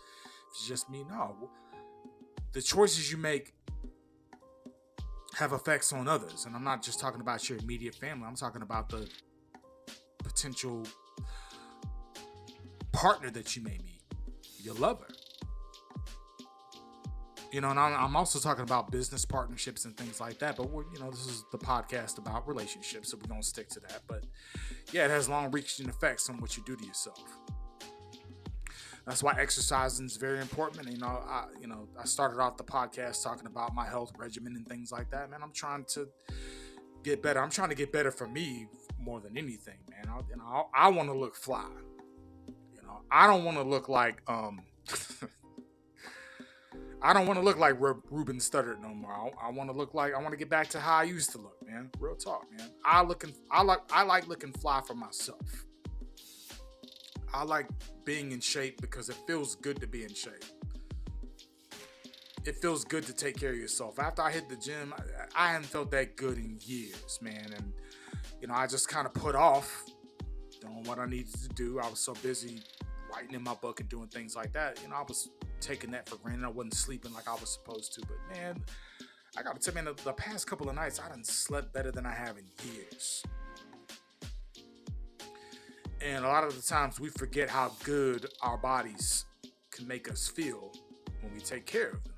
just me? No. The choices you make have effects on others. And I'm not just talking about your immediate family. I'm talking about the potential partner that you may meet, your lover. And I'm also talking about business partnerships and things like that. But this is the podcast about relationships, so we're gonna stick to that. But yeah, it has long-reaching effects on what you do to yourself. That's why exercising is very important. And, I started off the podcast talking about my health regimen and things like that. Man, I'm trying to get better. I'm trying to get better for me more than anything, man. I want to look fly. I don't want to look like I don't want to look like Ruben Studdard no more. I want to get back to how I used to look, man. Real talk, man. I like looking fly for myself. I like being in shape because it feels good to be in shape. It feels good to take care of yourself. After I hit the gym, I hadn't felt that good in years, man. And I just kind of put off doing what I needed to do. I was so busy writing in my book and doing things like that. I was taking that for granted. I wasn't sleeping like I was supposed to. But man, I gotta tell you, man, the past couple of nights I done slept better than I have in years. And a lot of the times we forget how good our bodies can make us feel when we take care of them.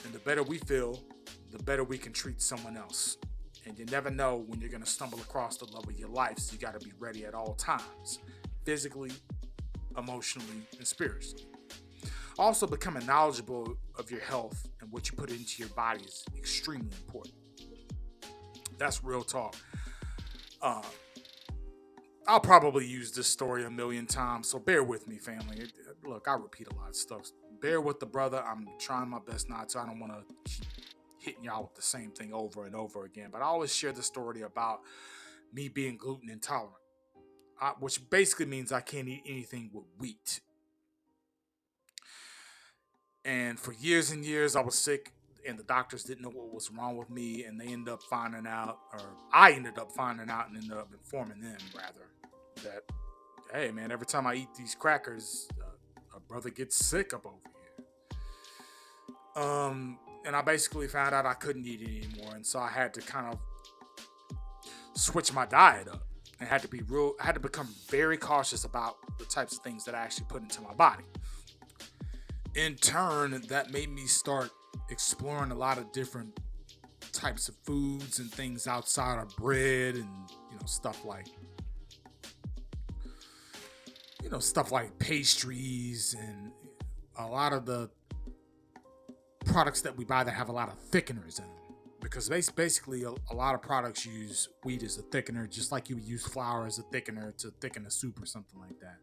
And the better we feel, the better we can treat someone else. And you never know when you're going to stumble across the love of your life, so you got to be ready at all times, physically, emotionally, and spiritually. Also, becoming knowledgeable of your health and what you put into your body is extremely important. That's real talk. I'll probably use this story a million times, so bear with me, family. Look, I repeat a lot of stuff. Bear with the brother. I'm trying my best not to. I don't want to keep hitting y'all with the same thing over and over again. But I always share the story about me being gluten intolerant, which basically means I can't eat anything with wheat. And for years and years, I was sick, and the doctors didn't know what was wrong with me, and they ended up finding out, or I ended up finding out and ended up informing them, rather, that, hey, man, every time I eat these crackers, a brother gets sick up over here. And I basically found out I couldn't eat it anymore, and so I had to kind of switch my diet up. I had to become very cautious about the types of things that I actually put into my body. In turn, that made me start exploring a lot of different types of foods and things outside of bread and stuff like pastries and a lot of the products that we buy that have a lot of thickeners in them. Because basically a lot of products use wheat as a thickener, just like you would use flour as a thickener to thicken a soup or something like that.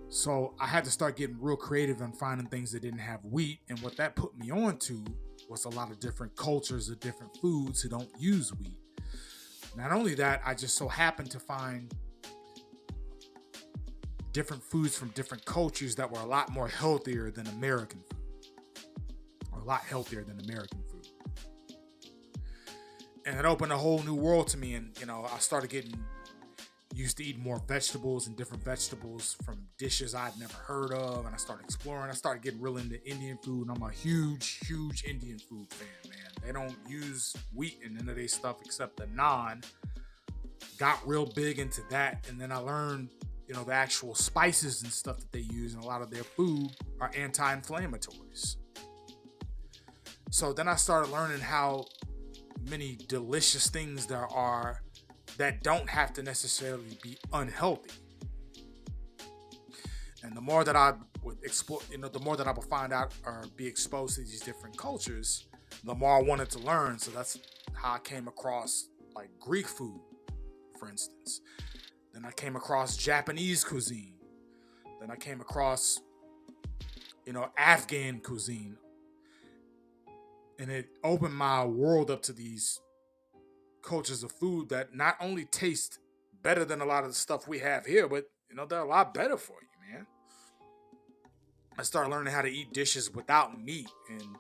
So I had to start getting real creative and finding things that didn't have wheat. And what that put me on to was a lot of different cultures of different foods who don't use wheat. Not only that, I just so happened to find different foods from different cultures that were a lot more healthier than American food. Or a lot healthier than American food. And it opened a whole new world to me. And, I started getting used to eating more vegetables and different vegetables from dishes I'd never heard of. And I started exploring. I started getting real into Indian food. And I'm a huge, huge Indian food fan, man. They don't use wheat in none of their stuff except the naan. Got real big into that. And then I learned, the actual spices and stuff that they use in a lot of their food are anti-inflammatories. So then I started learning how many delicious things there are that don't have to necessarily be unhealthy. And the more that I would explore, the more that I would find out or be exposed to these different cultures, the more I wanted to learn. So that's how I came across like Greek food, for instance. Then I came across Japanese cuisine. Then I came across, Afghan cuisine. And it opened my world up to these cultures of food that not only taste better than a lot of the stuff we have here, but they're a lot better for you, man. I started learning how to eat dishes without meat and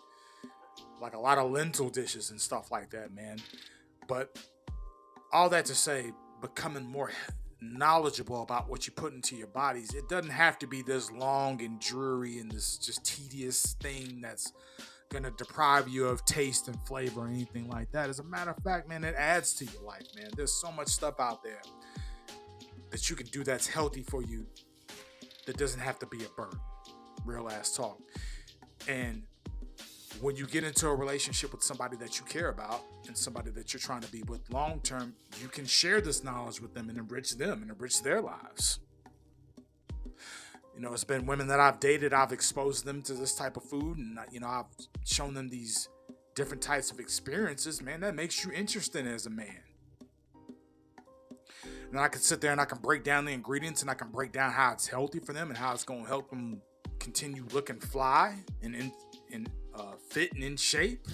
like a lot of lentil dishes and stuff like that, man. But all that to say, becoming more knowledgeable about what you put into your bodies, it doesn't have to be this long and dreary and this just tedious thing that's gonna deprive you of taste and flavor or anything like that. As a matter of fact, man, it adds to your life, man. There's so much stuff out there that you can do that's healthy for you that doesn't have to be a burden. Real ass talk. And when you get into a relationship with somebody that you care about and somebody that you're trying to be with long term, you can share this knowledge with them and enrich them and enrich their lives. It's been women that I've dated, I've exposed them to this type of food, and I've shown them these different types of experiences, man, that makes you interesting as a man. And I can sit there and I can break down the ingredients and I can break down how it's healthy for them and how it's going to help them continue looking fly and fit and in shape,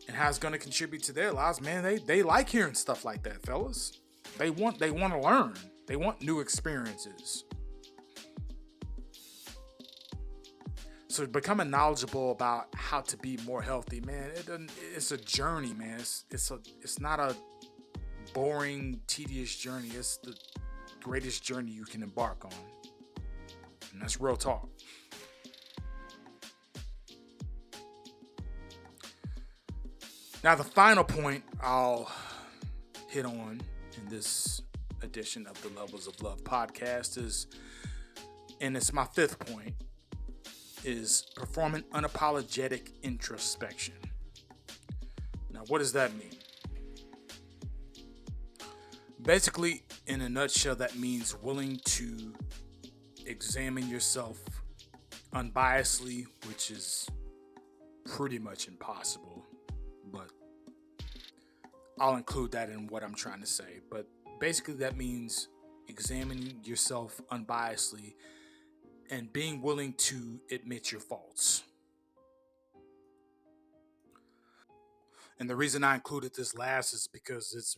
and how it's going to contribute to their lives, man. They like hearing stuff like that, fellas. They want to learn. They want new experiences. So becoming knowledgeable about how to be more healthy, man, it's a journey, man. It's not a boring, tedious journey. It's the greatest journey you can embark on. And that's real talk. Now, the final point I'll hit on in this edition of the Levels of Love podcast is, and it's my fifth point, is performing unapologetic introspection. Now, what does that mean? Basically, in a nutshell, that means willing to examine yourself unbiasedly, which is pretty much impossible, but I'll include that in what I'm trying to say. But basically, that means examining yourself unbiasedly and being willing to admit your faults. And the reason I included this last is because it's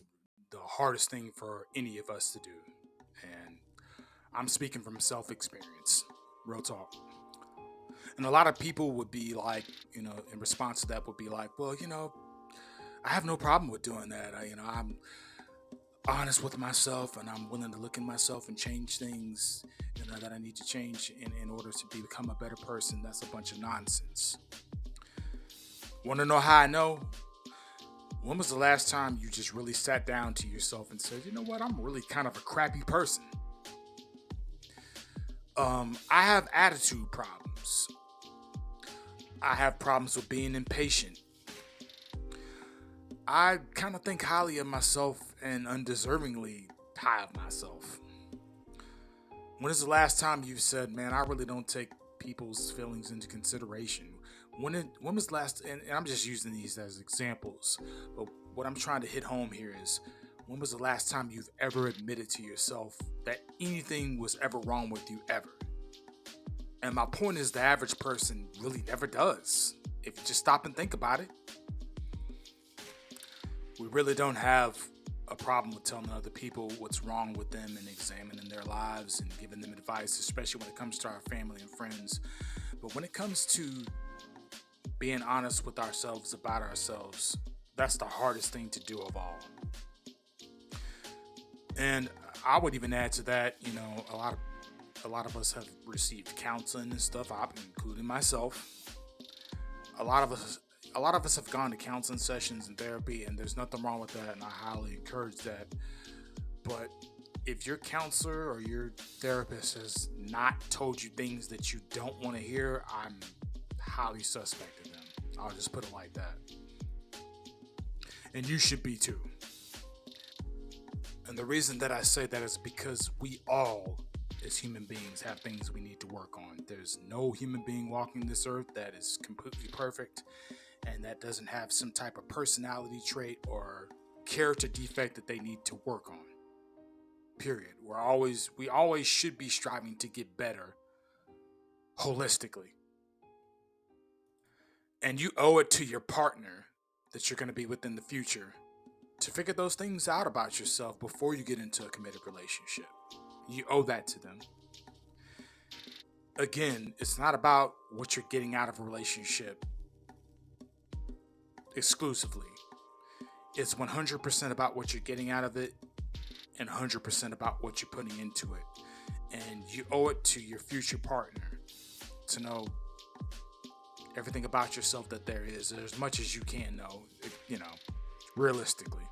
the hardest thing for any of us to do. And I'm speaking from self-experience, real talk. And a lot of people would be like, in response to that would be like, well, I have no problem with doing that. I'm honest with myself, and I'm willing to look in myself and change things, that I need to change in order to become a better person. That's a bunch of nonsense. Want to know how I know? When was the last time you just really sat down to yourself and said, you know what, I'm really kind of a crappy person? I have attitude problems. I have problems with being impatient. I kind of think highly of myself and undeservingly high of myself. When is the last time you said, man, I really don't take people's feelings into consideration? When was the last, and I'm just using these as examples, but what I'm trying to hit home here is, when was the last time you've ever admitted to yourself that anything was ever wrong with you ever? And my point is, the average person really never does. If you just stop and think about it. We really don't have a problem with telling other people what's wrong with them and examining their lives and giving them advice, especially when it comes to our family and friends. But when it comes to being honest with ourselves about ourselves, that's the hardest thing to do of all. And I would even add to that, a lot of us have received counseling and stuff, including myself. A lot of us have gone to counseling sessions and therapy, and there's nothing wrong with that, and I highly encourage that. But if your counselor or your therapist has not told you things that you don't want to hear, I'm highly suspect of them. I'll just put it like that. And you should be too. And the reason that I say that is because we all, as human beings, have things we need to work on. There's no human being walking this earth that is completely perfect and that doesn't have some type of personality trait or character defect that they need to work on. Period. We always should be striving to get better holistically. And you owe it to your partner that you're going to be with in the future to figure those things out about yourself before you get into a committed relationship. You owe that to them. Again, it's not about what you're getting out of a relationship exclusively. It's 100% about what you're getting out of it and 100% about what you're putting into it. And you owe it to your future partner to know everything about yourself that there is, as much as you can know, realistically.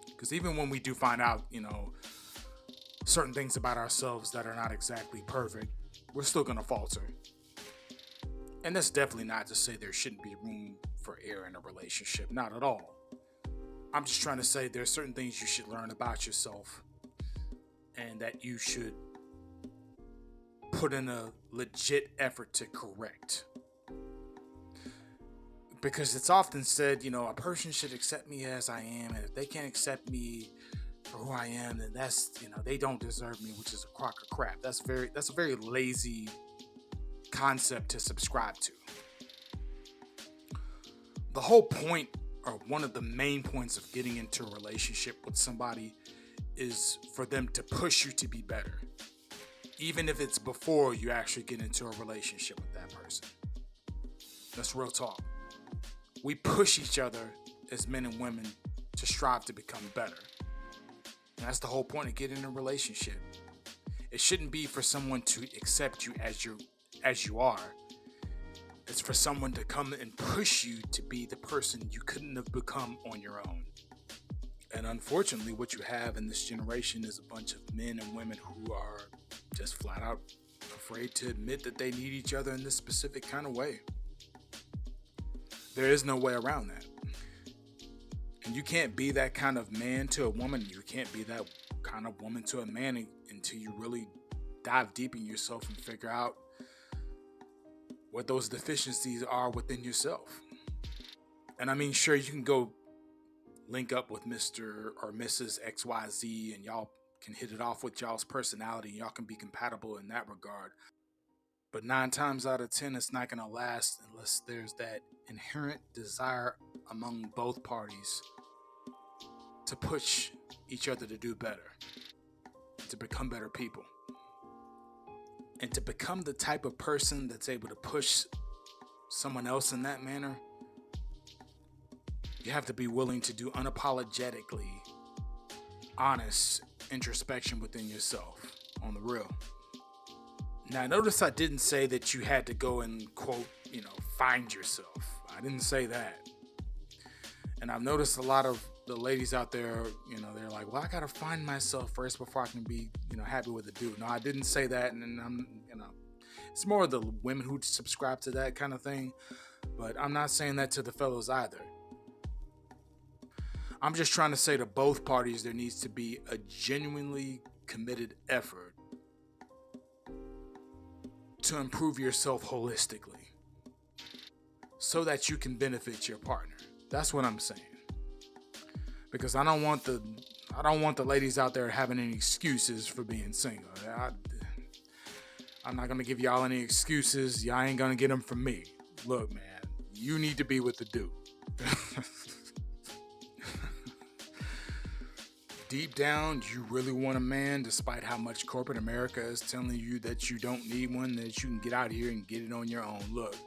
Because even when we do find out, certain things about ourselves that are not exactly perfect, we're still going to falter. And that's definitely not to say there shouldn't be room for error in a relationship. Not at all. I'm just trying to say there's certain things you should learn about yourself and that you should put in a legit effort to correct. Because it's often said, a person should accept me as I am, and if they can't accept me for who I am, then that's, they don't deserve me, which is a crock of crap. That's a very lazy concept to subscribe to. The whole point, or one of the main points of getting into a relationship with somebody, is for them to push you to be better, even if it's before you actually get into a relationship with that person. That's real talk. We push each other as men and women to strive to become better. And that's the whole point of getting in a relationship. It shouldn't be for someone to accept you as you are. It's for someone to come and push you to be the person you couldn't have become on your own. And unfortunately, what you have in this generation is a bunch of men and women who are just flat out afraid to admit that they need each other in this specific kind of way. There is no way around that. And you can't be that kind of man to a woman. You can't be that kind of woman to a man until you really dive deep in yourself and figure out what those deficiencies are within yourself. And I mean, sure, you can go link up with Mr. or Mrs. XYZ and y'all can hit it off with y'all's personality and y'all can be compatible in that regard. But 9 times out of 10, it's not going to last unless there's that inherent desire among both parties to push each other to do better, to become better people, and to become the type of person that's able to push someone else in that manner. You have to be willing to do unapologetically honest introspection within yourself on the real. Now, notice I didn't say that you had to go and quote, find yourself. I didn't say that. And I've noticed a lot of the ladies out there, they're like, well, I got to find myself first before I can be, happy with a dude. No, I didn't say that. And I'm, it's more of the women who subscribe to that kind of thing. But I'm not saying that to the fellows either. I'm just trying to say to both parties, there needs to be a genuinely committed effort to improve yourself holistically so that you can benefit your partner. That's what I'm saying. Because I don't want the ladies out there having any excuses for being single. I'm not going to give y'all any excuses. Y'all ain't going to get them from me. Look, man, you need to be with the dude. Deep down, you really want a man, despite how much corporate America is telling you that you don't need one, that you can get out here and get it on your own. Look,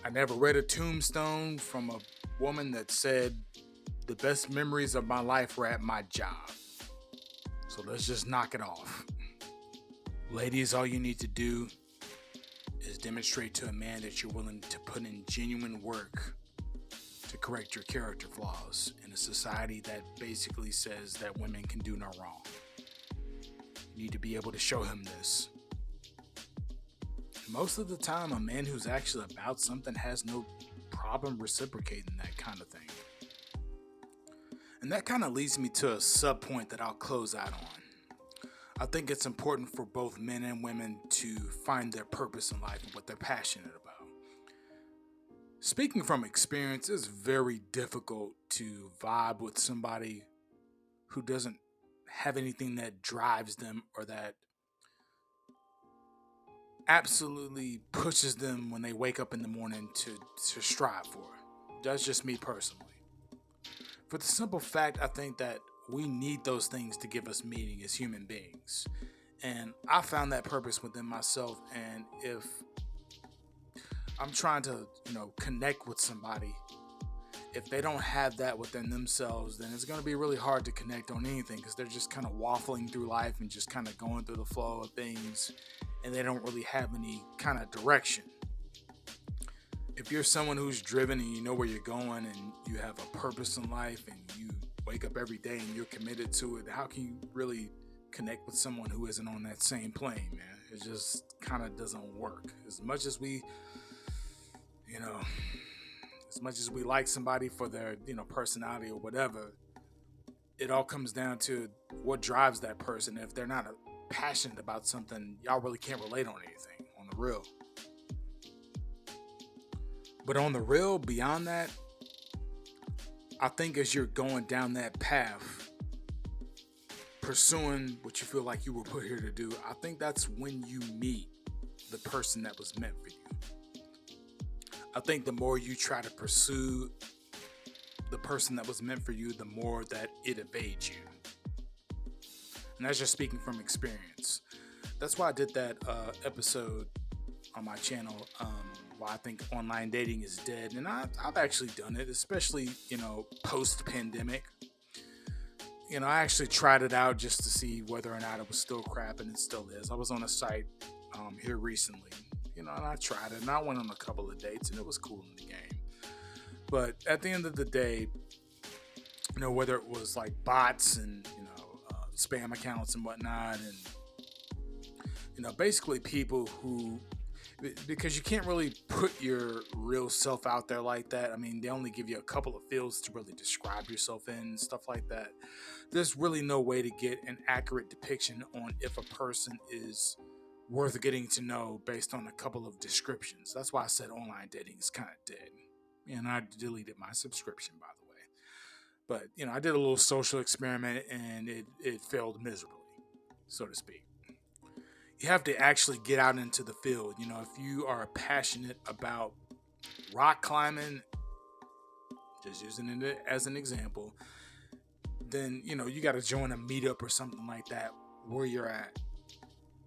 I never read a tombstone from a woman that said the best memories of my life were at my job. So let's just knock it off. Ladies, all you need to do is demonstrate to a man that you're willing to put in genuine work to correct your character flaws in a society that basically says that women can do no wrong. You need to be able to show him this. Most of the time, a man who's actually about something has no problem reciprocating that kind of thing. And that kind of leads me to a sub point that I'll close out on. I think it's important for both men and women to find their purpose in life and what they're passionate about. Speaking from experience, it's very difficult to vibe with somebody who doesn't have anything that drives them or that absolutely pushes them when they wake up in the morning to strive for. That's just me personally. For the simple fact, I think that we need those things to give us meaning as human beings. And I found that purpose within myself. And if I'm trying to, connect with somebody, if they don't have that within themselves, then it's going to be really hard to connect on anything because they're just kind of waffling through life and just kind of going through the flow of things, and they don't really have any kind of direction. If you're someone who's driven and you know where you're going and you have a purpose in life and you wake up every day and you're committed to it, how can you really connect with someone who isn't on that same plane, man? It just kind of doesn't work. As much as we like somebody for their, personality or whatever, it all comes down to what drives that person. If they're not passionate about something, y'all really can't relate on anything, on the real. But on the real, beyond that, I think as you're going down that path, pursuing what you feel like you were put here to do, I think that's when you meet the person that was meant for you. I think the more you try to pursue the person that was meant for you, the more that it evades you. And that's just speaking from experience. That's why I did that episode on my channel. Why I think online dating is dead, and I've actually done it, especially post pandemic. I actually tried it out just to see whether or not it was still crap, and it still is. I was on a site here recently, and I tried it, and I went on a couple of dates, and it was cool in the game. But at the end of the day, whether it was like bots and spam accounts and whatnot, and basically people who, because you can't really put your real self out there like that. I mean, they only give you a couple of fields to really describe yourself in and stuff like that. There's really no way to get an accurate depiction on if a person is worth getting to know based on a couple of descriptions. That's why I said online dating is kind of dead. And I deleted my subscription, by the way. But, I did a little social experiment, and it failed miserably, so to speak. You have to actually get out into the field. If you are passionate about rock climbing, just using it as an example, then, you got to join a meetup or something like that where you're at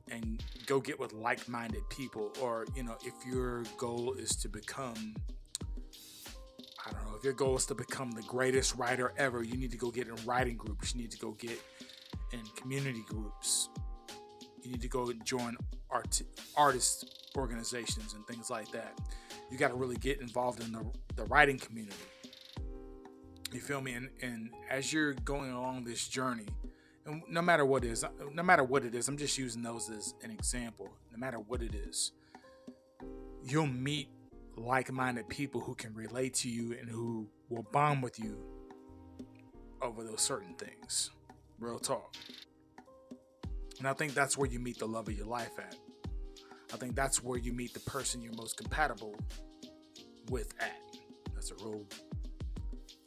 and go get with like-minded people. Or, if your goal is to become, I don't know, if your goal is to become the greatest writer ever, you need to go get in writing groups. You need to go get in community groups. You need to go and join artist organizations and things like that. You got to really get involved in the writing community. You feel me? And as you're going along this journey, and no matter what it is, I'm just using those as an example. No matter what it is, you'll meet like-minded people who can relate to you and who will bond with you over those certain things. Real talk. And I think that's where you meet the love of your life at. I think that's where you meet the person you're most compatible with at. That's a real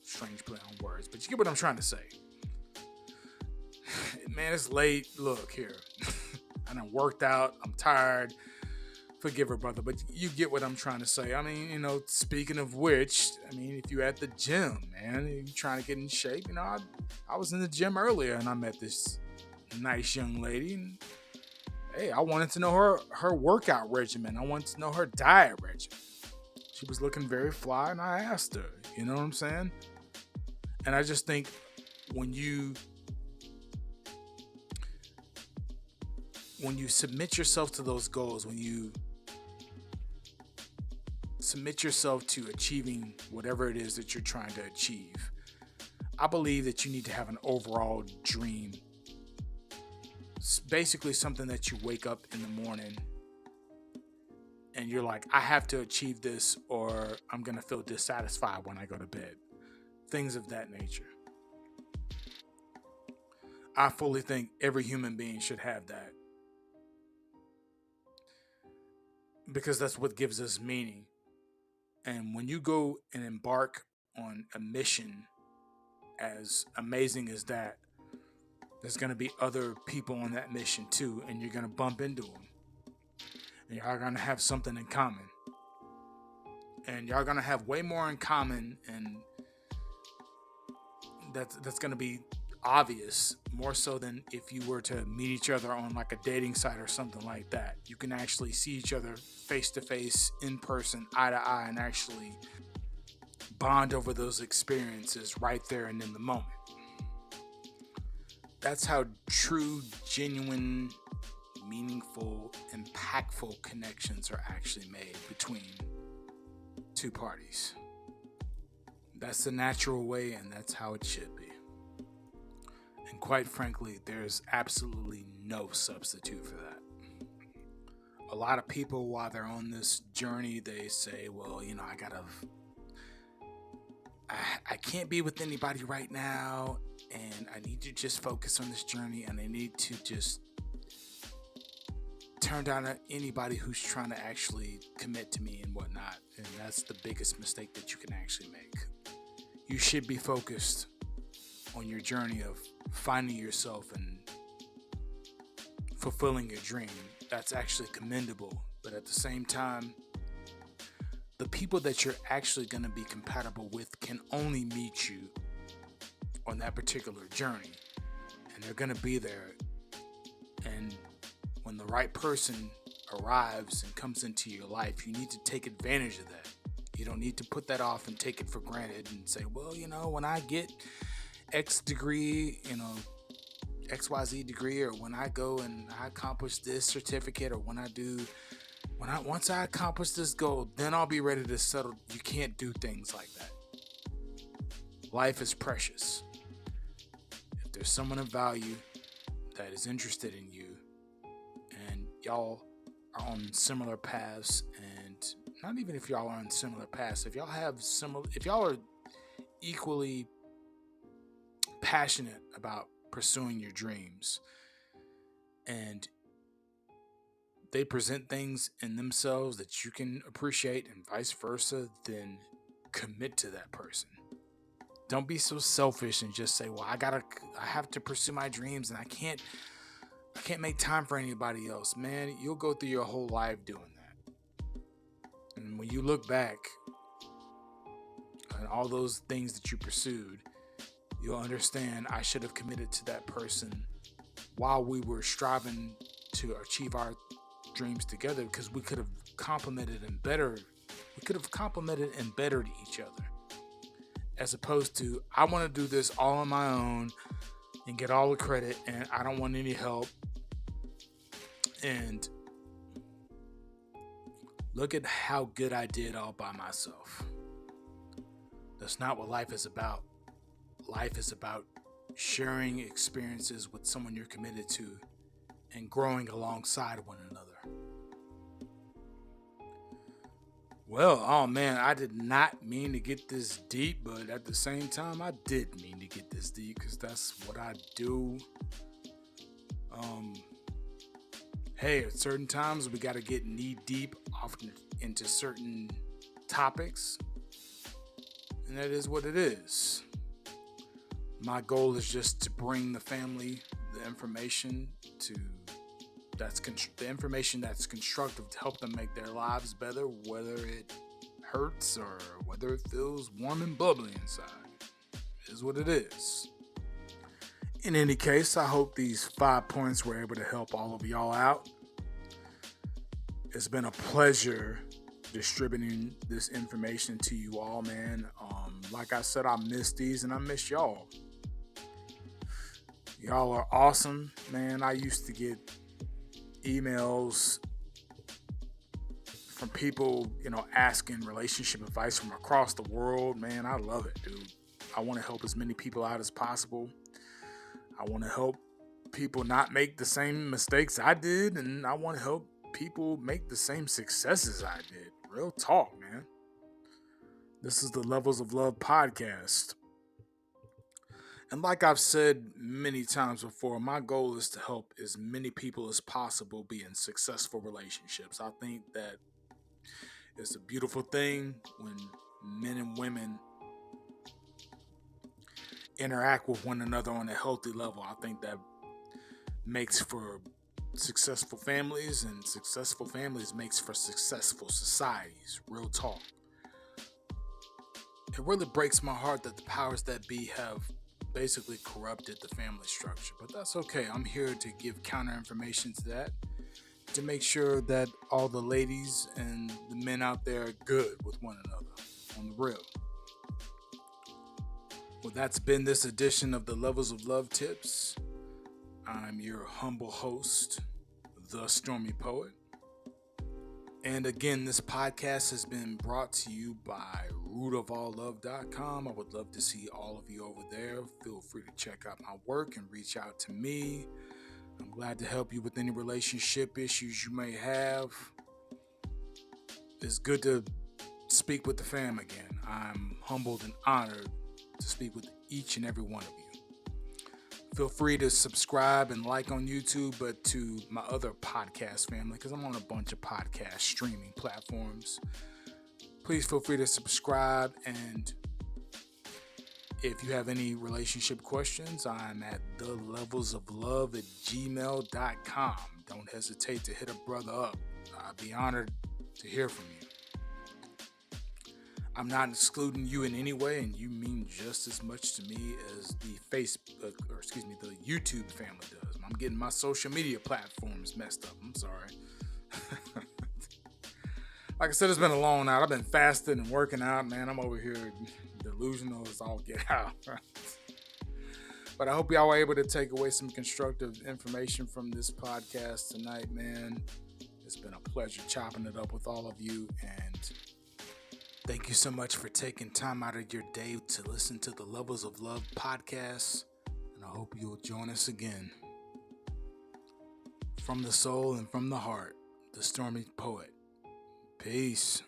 strange play on words, but you get what I'm trying to say. Man, it's late. Look here. I done worked out. I'm tired. Forgive her, brother, but you get what I'm trying to say. I mean, speaking of which, if you're at the gym, man, you're trying to get in shape. I was in the gym earlier, and I met this nice young lady, and hey, I wanted to know her workout regimen. I wanted to know her diet regimen. She was looking very fly, and I asked her, you know what I'm saying? And I just think when you submit yourself to those goals, when you submit yourself to achieving whatever it is that you're trying to achieve, I believe that you need to have an overall dream. It's basically something that you wake up in the morning and you're like, I have to achieve this or I'm going to feel dissatisfied when I go to bed. Things of that nature. I fully think every human being should have that. Because that's what gives us meaning. And when you go and embark on a mission as amazing as that, there's going to be other people on that mission too, and you're going to bump into them. And y'all are going to have something in common. And y'all are going to have way more in common, and that's going to be obvious, more so than if you were to meet each other on like a dating site or something like that. You can actually see each other face to face, in person, eye to eye, and actually bond over those experiences right there and in the moment. That's how true, genuine, meaningful, impactful connections are actually made between two parties. That's the natural way, and that's how it should be. And quite frankly, there's absolutely no substitute for that. A lot of people, while they're on this journey, they say, well, I can't be with anybody right now, and I need to just focus on this journey, and I need to just turn down anybody who's trying to actually commit to me and whatnot. And that's the biggest mistake that you can actually make. You should be focused on your journey of finding yourself and fulfilling your dream. That's actually commendable. But at the same time, the people that you're actually going to be compatible with can only meet you on that particular journey. And they're going to be there And when the right person arrives and comes into your life, you need to take advantage of that. You don't need to put that off and take it for granted and say, well, when I get X degree, XYZ degree, or when I go and I accomplish this certificate, or once I accomplish this goal, then I'll be ready to settle. You can't do things like that. Life is precious. If there's someone of value that is interested in you, and y'all are on similar paths, and not even if y'all are on similar paths, if y'all are equally passionate about pursuing your dreams, and they present things in themselves that you can appreciate and vice versa, then commit to that person. Don't be so selfish and just say, well, I have to pursue my dreams and I can't make time for anybody else. Man, you'll go through your whole life doing that. And when you look back on all those things that you pursued, you'll understand I should have committed to that person while we were striving to achieve our dreams together, because we could have complemented and bettered each other. As opposed to, I want to do this all on my own and get all the credit, and I don't want any help. And look at how good I did all by myself. That's not what life is about. Life is about sharing experiences with someone you're committed to and growing alongside one another. Well, oh man, I did not mean to get this deep, but at the same time, I did mean to get this deep because that's what I do. Hey, at certain times we got to get knee deep often into certain topics, and that is what it is. My goal is just to bring the family the information that's constructive to help them make their lives better, whether it hurts or whether it feels warm and bubbly inside. It is what it is. In any case, I hope these 5 points were able to help all of y'all out. It's been a pleasure distributing this information to you all, man. Like I said, I miss these and I miss y'all. Y'all are awesome, man. I used to get emails from people, asking relationship advice from across the world. Man, I love it, dude. I want to help as many people out as possible. I want to help people not make the same mistakes I did, and I want to help people make the same successes I did. Real talk, man. This is the Levels of Love podcast. And like I've said many times before, my goal is to help as many people as possible be in successful relationships. I think that it's a beautiful thing when men and women interact with one another on a healthy level. I think that makes for successful families, and successful families makes for successful societies. Real talk. It really breaks my heart that the powers that be have basically corrupted the family structure, but that's okay. I'm here to give counter information to that, to make sure that all the ladies and the men out there are good with one another on the real. Well, that's been this edition of the Levels of Love Tips. I'm your humble host, the Stormy Poet. And again, this podcast has been brought to you by rootofalllove.com. I would love to see all of you over there. Feel free to check out my work and reach out to me. I'm glad to help you with any relationship issues you may have. It's good to speak with the fam again. I'm humbled and honored to speak with each and every one of you. Feel free to subscribe and like on YouTube, but to my other podcast family, because I'm on a bunch of podcast streaming platforms. Please feel free to subscribe, and if you have any relationship questions, I'm at thelevelsoflove@gmail.com. Don't hesitate to hit a brother up. I'd be honored to hear from you. I'm not excluding you in any way, and you mean just as much to me as the the YouTube family does. I'm getting my social media platforms messed up. I'm sorry. Like I said, it's been a long night. I've been fasting and working out, man. I'm over here delusional as all get out. But I hope y'all were able to take away some constructive information from this podcast tonight, man. It's been a pleasure chopping it up with all of you, and thank you so much for taking time out of your day to listen to the Levels of Love podcast, and I hope you'll join us again. From the soul and from the heart, the Stormy Poet. Peace.